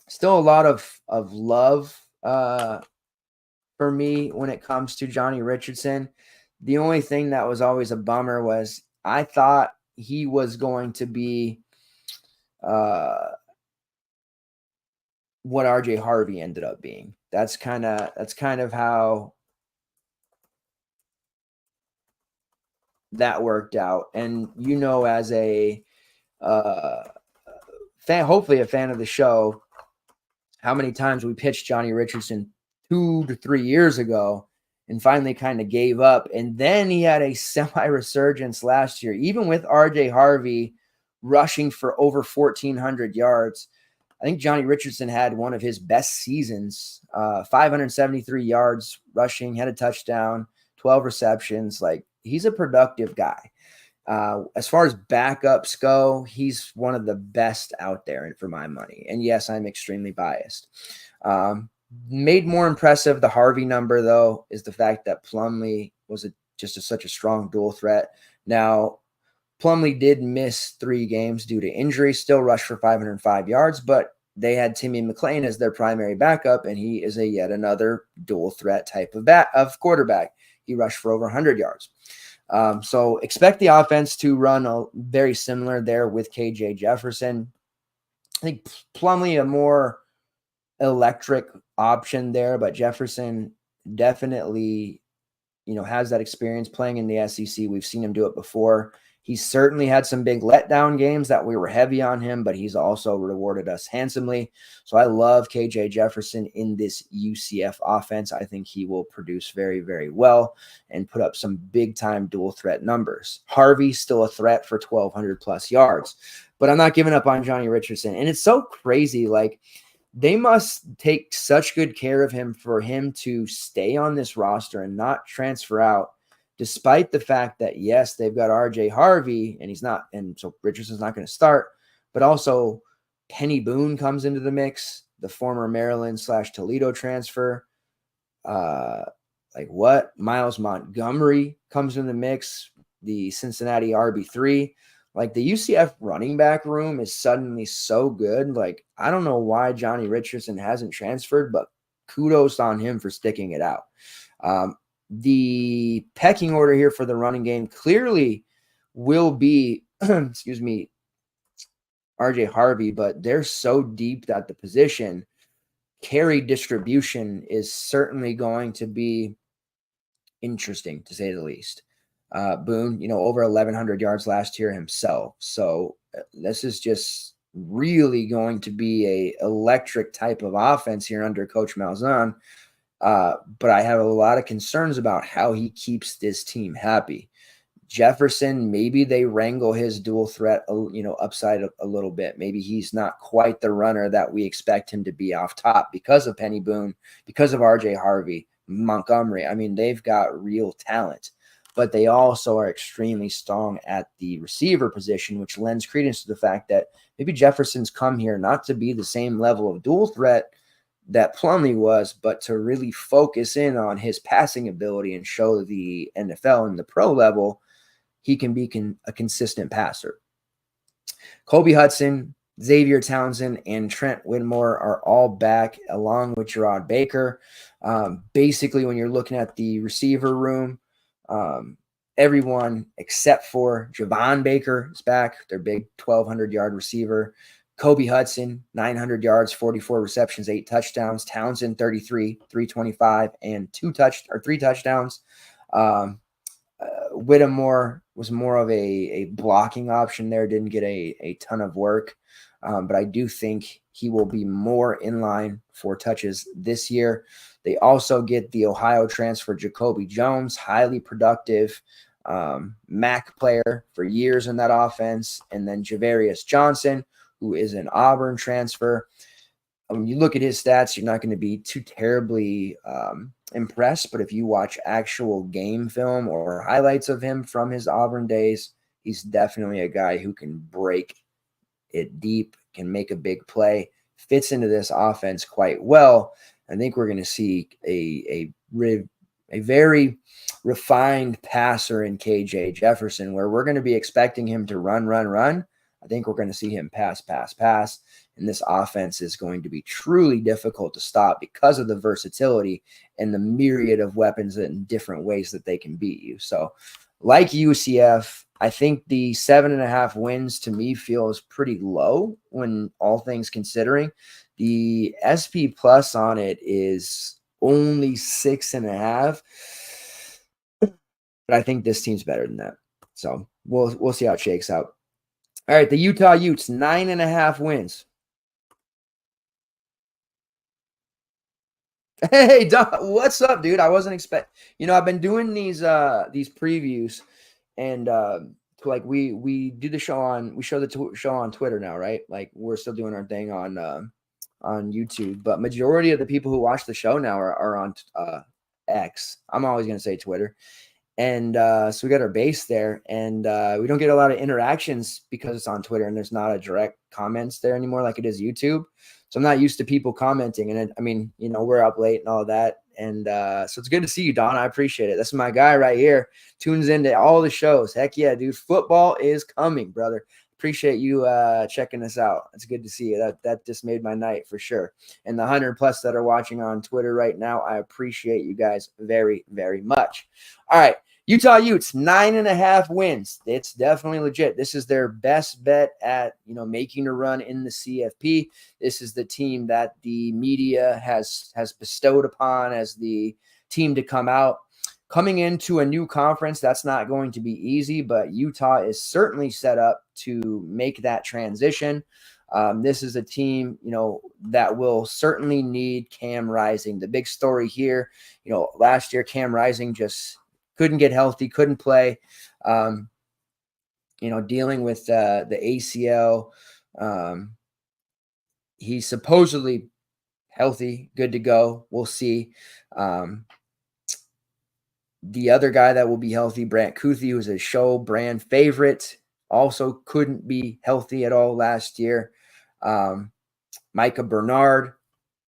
Still a lot of love for me when it comes to Johnny Richardson. The only thing that was always a bummer was I thought he was going to be what RJ Harvey ended up being. That's kind of how that worked out. And as a fan, hopefully a fan of the show, how many times we pitched Johnny Richardson 2 to 3 years ago and finally kind of gave up. And then he had a semi-resurgence last year, even with RJ Harvey rushing for over 1,400 yards. I think Johnny Richardson had one of his best seasons, 573 yards rushing, had a touchdown, 12 receptions. Like, he's a productive guy. As far as backups go, he's one of the best out there for my money. And yes, I'm extremely biased. Made more impressive the Harvey number, though, is the fact that Plumlee was such a strong dual threat. Now, Plumlee did miss 3 games due to injury, still rushed for 505 yards, but they had Timmy McClain as their primary backup, and he is yet another dual threat type of quarterback. He rushed for over 100 yards. So expect the offense to run very similar there with KJ Jefferson. I think Plumlee a more electric option there, but Jefferson definitely, has that experience playing in the SEC. We've seen him do it before. He's certainly had some big letdown games that we were heavy on him, but he's also rewarded us handsomely. So I love KJ Jefferson in this UCF offense. I think he will produce very, very well and put up some big time dual threat numbers. Harvey still a threat for 1,200 plus yards, but I'm not giving up on Johnny Richardson. And it's so crazy. Like, they must take such good care of him for him to stay on this roster and not transfer out, despite the fact that, yes, they've got RJ Harvey and he's not, and so Richardson's not going to start, but also Penny Boone comes into the mix, the former Maryland/Toledo transfer. Miles Montgomery comes in the mix, the Cincinnati RB3. Like, the UCF running back room is suddenly so good. Like, I don't know why Johnny Richardson hasn't transferred, but kudos on him for sticking it out. The pecking order here for the running game clearly will be, excuse me, RJ Harvey, but they're so deep that the position carry distribution is certainly going to be interesting, to say the least. Boone, over 1,100 yards last year himself. So this is just really going to be a electric type of offense here under Coach Malzahn. But I have a lot of concerns about how he keeps this team happy. Jefferson, maybe they wrangle his dual threat, upside a little bit. Maybe he's not quite the runner that we expect him to be off top because of Penny Boone, because of RJ Harvey, Montgomery. I mean, they've got real talent, but they also are extremely strong at the receiver position, which lends credence to the fact that maybe Jefferson's come here not to be the same level of dual threat that Plumlee was, but to really focus in on his passing ability and show the NFL and the pro level he can be a consistent passer. Kobe Hudson, Xavier Townsend, and Trent Whitmore are all back, along with Gerard Baker. Basically, when you're looking at the receiver room, everyone except for Javon Baker is back, their big 1,200-yard receiver. Kobe Hudson, 900 yards, 44 receptions, 8 touchdowns. Townsend, 33, 325, and 3 touchdowns. Whittemore was more of a blocking option there, didn't get a ton of work, but I do think he will be more in line for touches this year. They also get the Ohio transfer Jacoby Jones, highly productive MAC player for years in that offense, and then Javarius Johnson, who is an Auburn transfer. When you look at his stats, you're not going to be too terribly impressed, but if you watch actual game film or highlights of him from his Auburn days, he's definitely a guy who can break it deep, can make a big play, fits into this offense quite well. I think we're going to see a very refined passer in KJ Jefferson, where we're going to be expecting him to run. I think we're going to see him pass. And this offense is going to be truly difficult to stop because of the versatility and the myriad of weapons and different ways that they can beat you. So, like UCF, I think the 7.5 wins to me feels pretty low when all things considering. The SP plus on it is only 6.5. But I think this team's better than that. So we'll see how it shakes out. All right, the Utah Utes, 9.5 wins. Hey, Doc, what's up, dude? I wasn't expecting. I've been doing these previews, and we do the show we show the show on Twitter now, right? Like, we're still doing our thing on YouTube, but majority of the people who watch the show now are on X. I'm always gonna say Twitter. And so we got our base there, and we don't get a lot of interactions because it's on Twitter and there's not a direct comments there anymore like it is YouTube. So I'm not used to people commenting. And we're up late and all that. And so it's good to see you, Don. I appreciate it. That's my guy right here. Tunes into all the shows. Heck yeah, dude. Football is coming, brother. Appreciate you checking us out. It's good to see you. That just made my night for sure. And the 100 plus that are watching on Twitter right now, I appreciate you guys very, very much. All right. Utah Utes, 9.5 wins. It's definitely legit. This is their best bet at, making a run in the CFP. This is the team that the media has bestowed upon as the team to come out. Coming into a new conference, that's not going to be easy, but Utah is certainly set up to make that transition. This is a team, that will certainly need Cam Rising. The big story here, last year Cam Rising just couldn't get healthy, couldn't play, dealing with the ACL. He's supposedly healthy, good to go. We'll see. The other guy that will be healthy, Brant Kuthi, who's a show brand favorite, also couldn't be healthy at all last year. Micah Bernard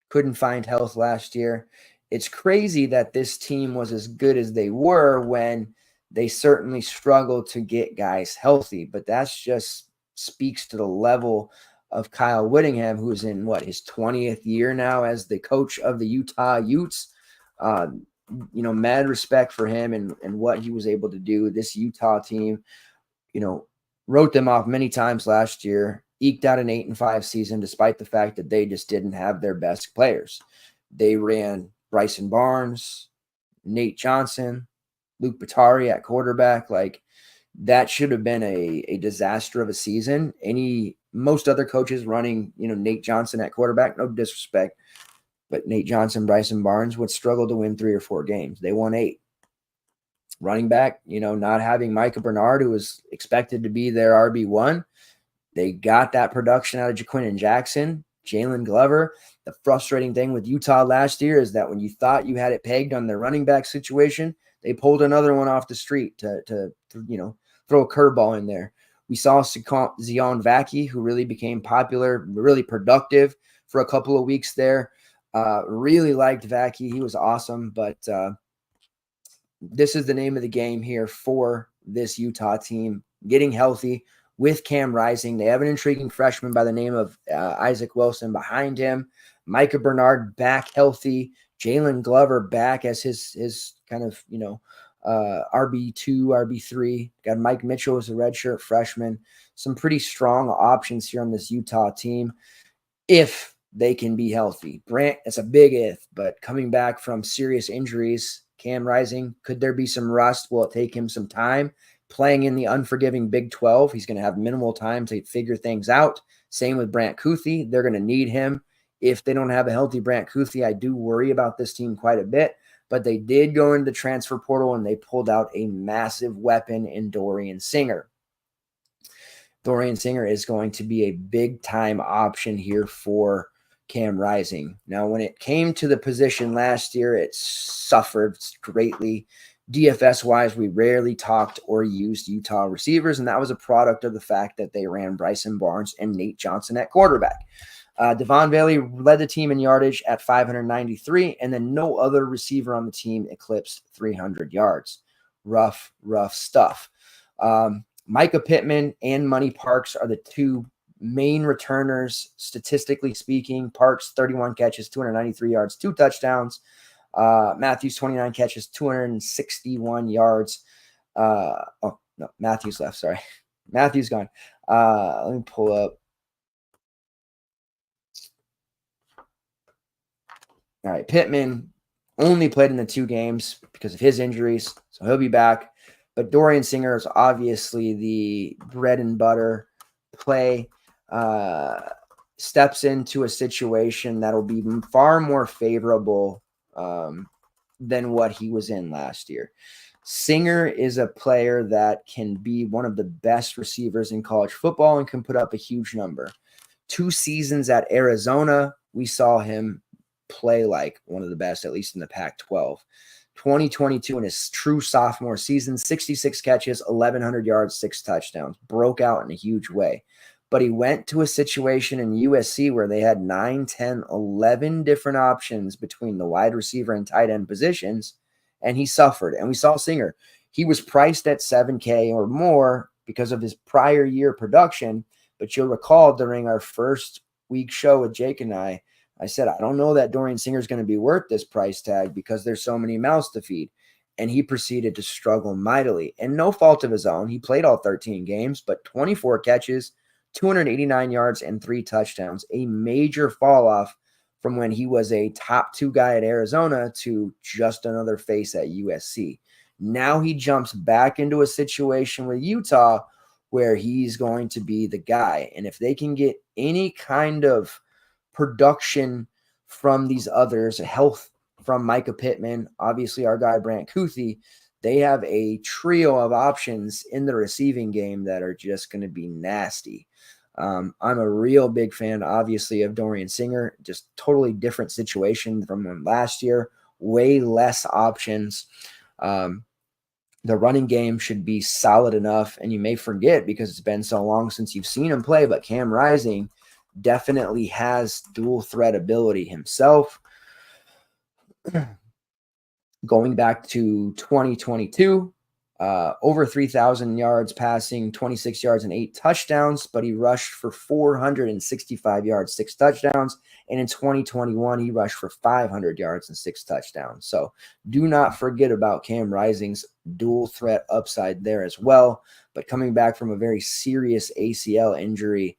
couldn't find health last year. It's crazy that this team was as good as they were when they certainly struggled to get guys healthy, but that's just speaks to the level of Kyle Whittingham, who's in his 20th year now as the coach of the Utah Utes. Mad respect for him and what he was able to do. This Utah team, wrote them off many times last year, eked out an 8-5 season, despite the fact that they just didn't have their best players. They ran Bryson Barnes, Nate Johnson, Luke Batari at quarterback. That should have been a disaster of a season. Most other coaches running, Nate Johnson at quarterback, no disrespect, but Nate Johnson, Bryson Barnes would struggle to win 3 or 4 games. They won 8. Running back, not having Micah Bernard, who was expected to be their RB1. They got that production out of Jaquin Jackson, Jalen Glover. The frustrating thing with Utah last year is that when you thought you had it pegged on their running back situation, they pulled another one off the street to throw a curveball in there. We saw Zion Vaki, who really became popular, really productive for a couple of weeks there. Really liked Vaki. He was awesome, but this is the name of the game here for this Utah team, getting healthy with Cam Rising. They have an intriguing freshman by the name of Isaac Wilson behind him. Micah Bernard back healthy. Jalen Glover back as his kind of, RB2, RB3. Got Mike Mitchell as a redshirt freshman. Some pretty strong options here on this Utah team if they can be healthy. Brant, it's a big if, but coming back from serious injuries, Cam Rising, could there be some rust? Will it take him some time? Playing in the unforgiving Big 12, he's going to have minimal time to figure things out. Same with Brant Kuthi. They're going to need him. If they don't have a healthy Brant Kuthi, I do worry about this team quite a bit. But they did go into the transfer portal, and they pulled out a massive weapon in Dorian Singer. Dorian Singer is going to be a big-time option here for Cam Rising. Now, when it came to the position last year, it suffered greatly. DFS-wise, we rarely talked or used Utah receivers, and that was a product of the fact that they ran Bryson Barnes and Nate Johnson at quarterback. Devon Bailey led the team in yardage at 593, and then no other receiver on the team eclipsed 300 yards. Rough stuff. Micah Pittman and Money Parks are the two main returners, statistically speaking. Parks, 31 catches, 293 yards, 2 touchdowns. Matthews, 29 catches, 261 yards. Matthews left, sorry. Matthews gone. Let me pull up. All right, Pittman only played in the 2 games because of his injuries, so he'll be back. But Dorian Singer is obviously the bread and butter play. Steps into a situation that'll be far more favorable than what he was in last year. Singer is a player that can be one of the best receivers in college football and can put up a huge number. 2 seasons at Arizona, we saw him play like one of the best, at least in the Pac-12. 2022 in his true sophomore season, 66 catches, 1,100 yards, 6 touchdowns. Broke out in a huge way. But he went to a situation in USC where they had 9, 10, 11 different options between the wide receiver and tight end positions, and he suffered. And we saw Singer. He was priced at $7K or more because of his prior year production, but you'll recall during our first week show with Jake and I said, I don't know that Dorian Singer is going to be worth this price tag because there's so many mouths to feed. and he proceeded to struggle mightily. And no fault of his own. He played all 13 games, but 24 catches, 289 yards, and 3 touchdowns. A major fall off from when he was a top 2 guy at Arizona to just another face at USC. Now he jumps back into a situation with Utah where he's going to be the guy. And if they can get any kind of production from these others, health from Micah Pittman, obviously our guy Brant Kuthi, they have a trio of options in the receiving game that are just going to be nasty. I'm a real big fan, obviously, of Dorian Singer. Just totally different situation from last year. Way less options. The running game should be solid enough, and you may forget because it's been so long since you've seen him play, but Cam Rising definitely has dual threat ability himself. Going back to 2022, over 3,000 yards passing, 26 yards and 8 touchdowns, but he rushed for 465 yards, 6 touchdowns. And in 2021, he rushed for 500 yards and 6 touchdowns. So do not forget about Cam Rising's dual threat upside there as well. But coming back from a very serious ACL injury,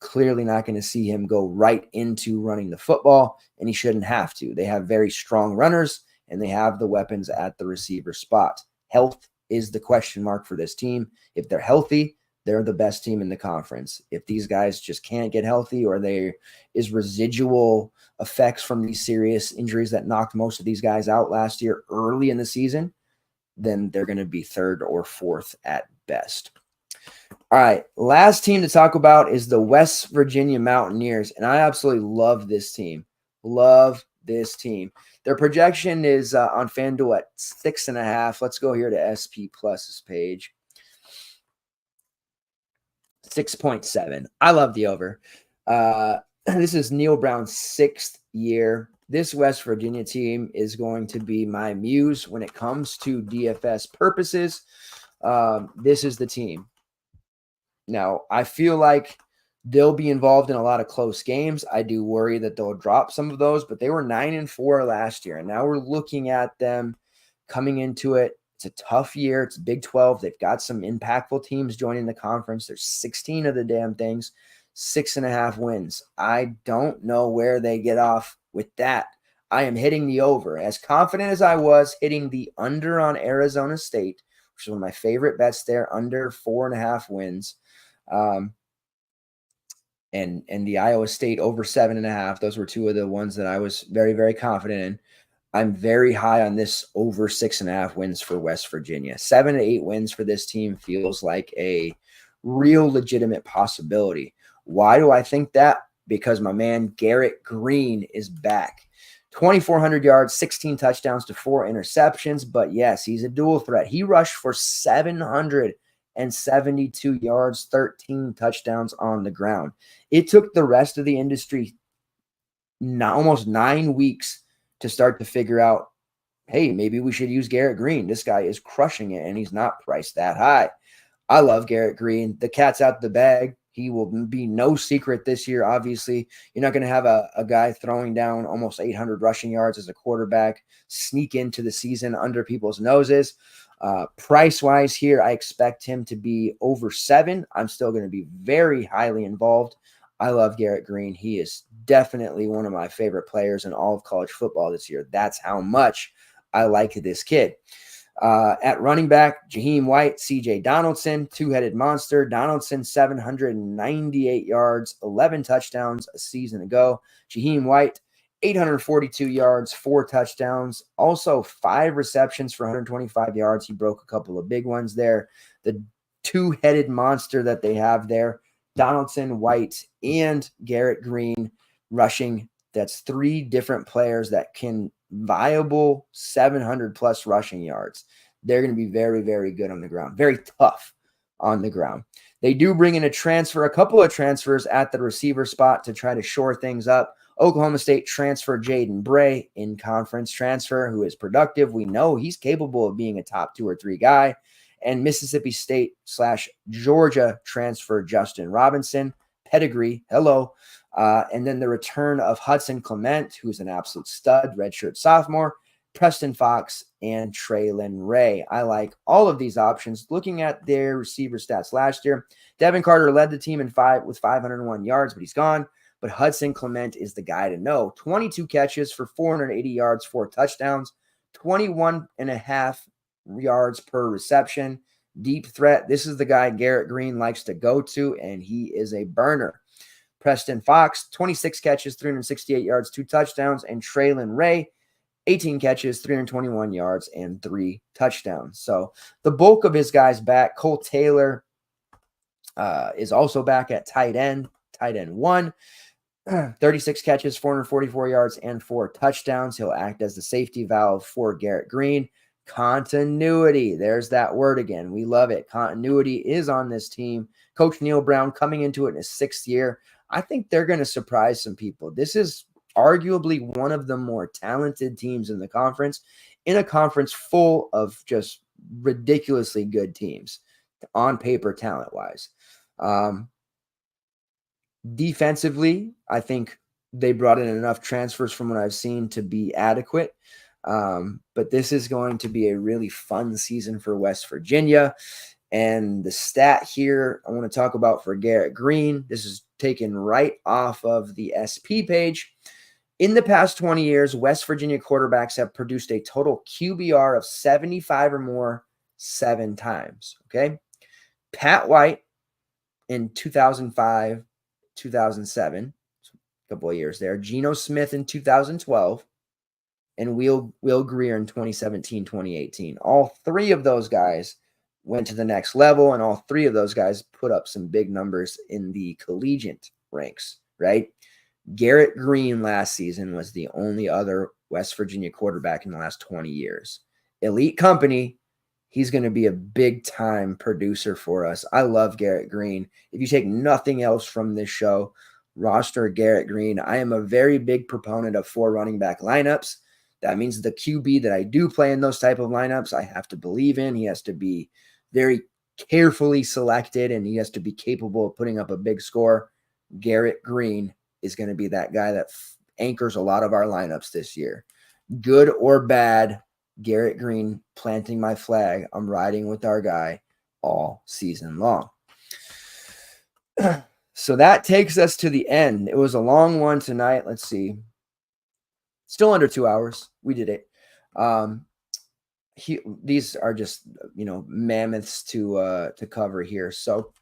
clearly not going to see him go right into running the football, and he shouldn't have to. They have very strong runners, and they have the weapons at the receiver spot. Health is the question mark for this team. If they're healthy, they're the best team in the conference. If these guys just can't get healthy, or there is residual effects from these serious injuries that knocked most of these guys out last year early in the season, then they're going to be 3rd or 4th at best. All right, last team to talk about is the West Virginia Mountaineers, and I absolutely love this team. Love this team. Their projection is on FanDuel at 6.5. Let's go here to SP Plus's page. 6.7. I love the over. This is Neil Brown's 6th year. This West Virginia team is going to be my muse when it comes to DFS purposes. This is the team. Now, I feel like they'll be involved in a lot of close games. I do worry that they'll drop some of those, but they were 9-4 last year, and now we're looking at them coming into it. It's a tough year. It's Big 12. They've got some impactful teams joining the conference. There's 16 of the damn things, 6.5 wins. I don't know where they get off with that. I am hitting the over. As confident as I was hitting the under on Arizona State, which is one of my favorite bets there, under 4.5 wins. And the Iowa State over 7.5. Those were two of the ones that I was very, very confident in. I'm very high on this over 6.5 wins for West Virginia. 7 to 8 wins for this team feels like a real legitimate possibility. Why do I think that? Because my man Garrett Green is back. 2,400 yards, 16 touchdowns to 4 interceptions. But yes, he's a dual threat. He rushed for 772 yards, 13 touchdowns on the ground. It took the rest of the industry almost 9 weeks to start to figure out, hey, maybe we should use Garrett Green. This guy is crushing it, and he's not priced that high. I love Garrett Green. The cat's out the bag. He will be no secret this year, obviously. You're not going to have a guy throwing down almost 800 rushing yards as a quarterback sneak into the season under people's noses. Price-wise here, I expect him to be over 7. I'm still going to be very highly involved. I love Garrett Green. He is definitely one of my favorite players in all of college football this year. That's how much I like this kid. At running back, Jaheim White, CJ Donaldson, two-headed monster. Donaldson, 798 yards, 11 touchdowns a season ago. Jaheim White, 842 yards, 4 touchdowns, also 5 receptions for 125 yards. He broke a couple of big ones there. The two-headed monster that they have there, Donaldson, White, and Garrett Green rushing. That's 3 different players that can viable 700-plus rushing yards. They're going to be very, very good on the ground, very tough on the ground. They do bring in a couple of transfers at the receiver spot to try to shore things up. Oklahoma State transfer Jaden Bray, in conference transfer, who is productive. We know he's capable of being a top 2 or 3 guy. And Mississippi State / Georgia transfer Justin Robinson, pedigree, hello. And then the return of Hudson Clement, who's an absolute stud, redshirt sophomore. Preston Fox, and Traylon Ray. I like all of these options. Looking at their receiver stats last year, Devin Carter led the team with 501 yards, but he's gone. But Hudson Clement is the guy to know. 22 catches for 480 yards, 4 touchdowns, 21 and a half yards per reception. Deep threat. This is the guy Garrett Green likes to go to, and he is a burner. Preston Fox, 26 catches, 368 yards, 2 touchdowns, and Traylon Ray, 18 catches, 321 yards, and 3 touchdowns. So the bulk of his guys back. Cole Taylor is also back at tight end 1. 36 catches, 444 yards, and 4 touchdowns. He'll act as the safety valve for Garrett Green. Continuity. There's that word again. We love it. Continuity is on this team. Coach Neil Brown coming into it in his 6th year. I think they're going to surprise some people. This is arguably one of the more talented teams in the conference, in a conference full of just ridiculously good teams on paper, talent-wise. Defensively, I think they brought in enough transfers from what I've seen to be adequate. But this is going to be a really fun season for West Virginia. And the stat here I want to talk about for Garrett Green, this is taken right off of the SP page. In the past 20 years, West Virginia quarterbacks have produced a total QBR of 75 or more 7 times. Okay. Pat White in 2005, 2007, a couple of years there. Geno Smith in 2012. And Will Greer in 2017, 2018. All 3 of those guys went to the next level, and all 3 of those guys put up some big numbers in the collegiate ranks, right? Garrett Green last season was the only other West Virginia quarterback in the last 20 years. Elite company. He's going to be a big-time producer for us. I love Garrett Green. If you take nothing else from this show, roster Garrett Green. I am a very big proponent of 4 running back lineups. That means the QB that I do play in those type of lineups, I have to believe in. He has to be very carefully selected, and he has to be capable of putting up a big score. Garrett Green is going to be that guy that anchors a lot of our lineups this year. Good or bad, Garrett Green planting my flag. I'm riding with our guy all season long. So that takes us to the end. It was a long one tonight. Let's see. Still under 2 hours. We did it. These are just, mammoths to cover here. So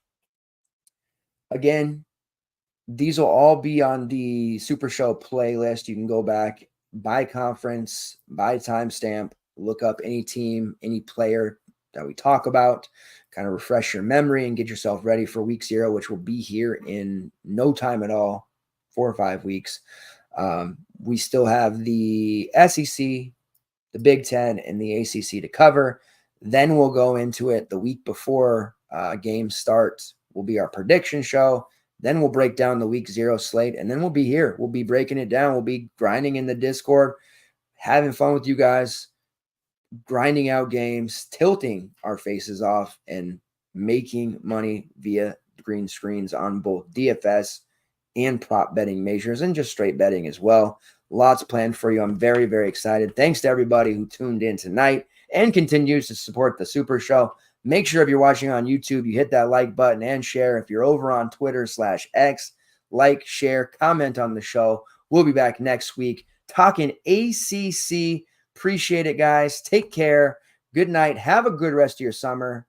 again, these will all be on the Super Show playlist. You can go back, by conference, by timestamp, look up any team, any player that we talk about, kind of refresh your memory and get yourself ready for week 0, which will be here in no time at all, 4 or 5 weeks. We still have the SEC, the Big Ten, and the ACC to cover. Then we'll go into it the week before games start. Will be our prediction show. Then we'll break down the week 0 slate, and then we'll be here. We'll be breaking it down. We'll be grinding in the Discord, having fun with you guys, grinding out games, tilting our faces off, and making money via green screens on both DFS and prop betting measures, and just straight betting as well. Lots planned for you. I'm very, very excited. Thanks to everybody who tuned in tonight and continues to support the Super Show. Make sure if you're watching on YouTube, you hit that like button and share. If you're over on Twitter/X, like, share, comment on the show. We'll be back next week talking ACC. Appreciate it, guys. Take care. Good night. Have a good rest of your summer.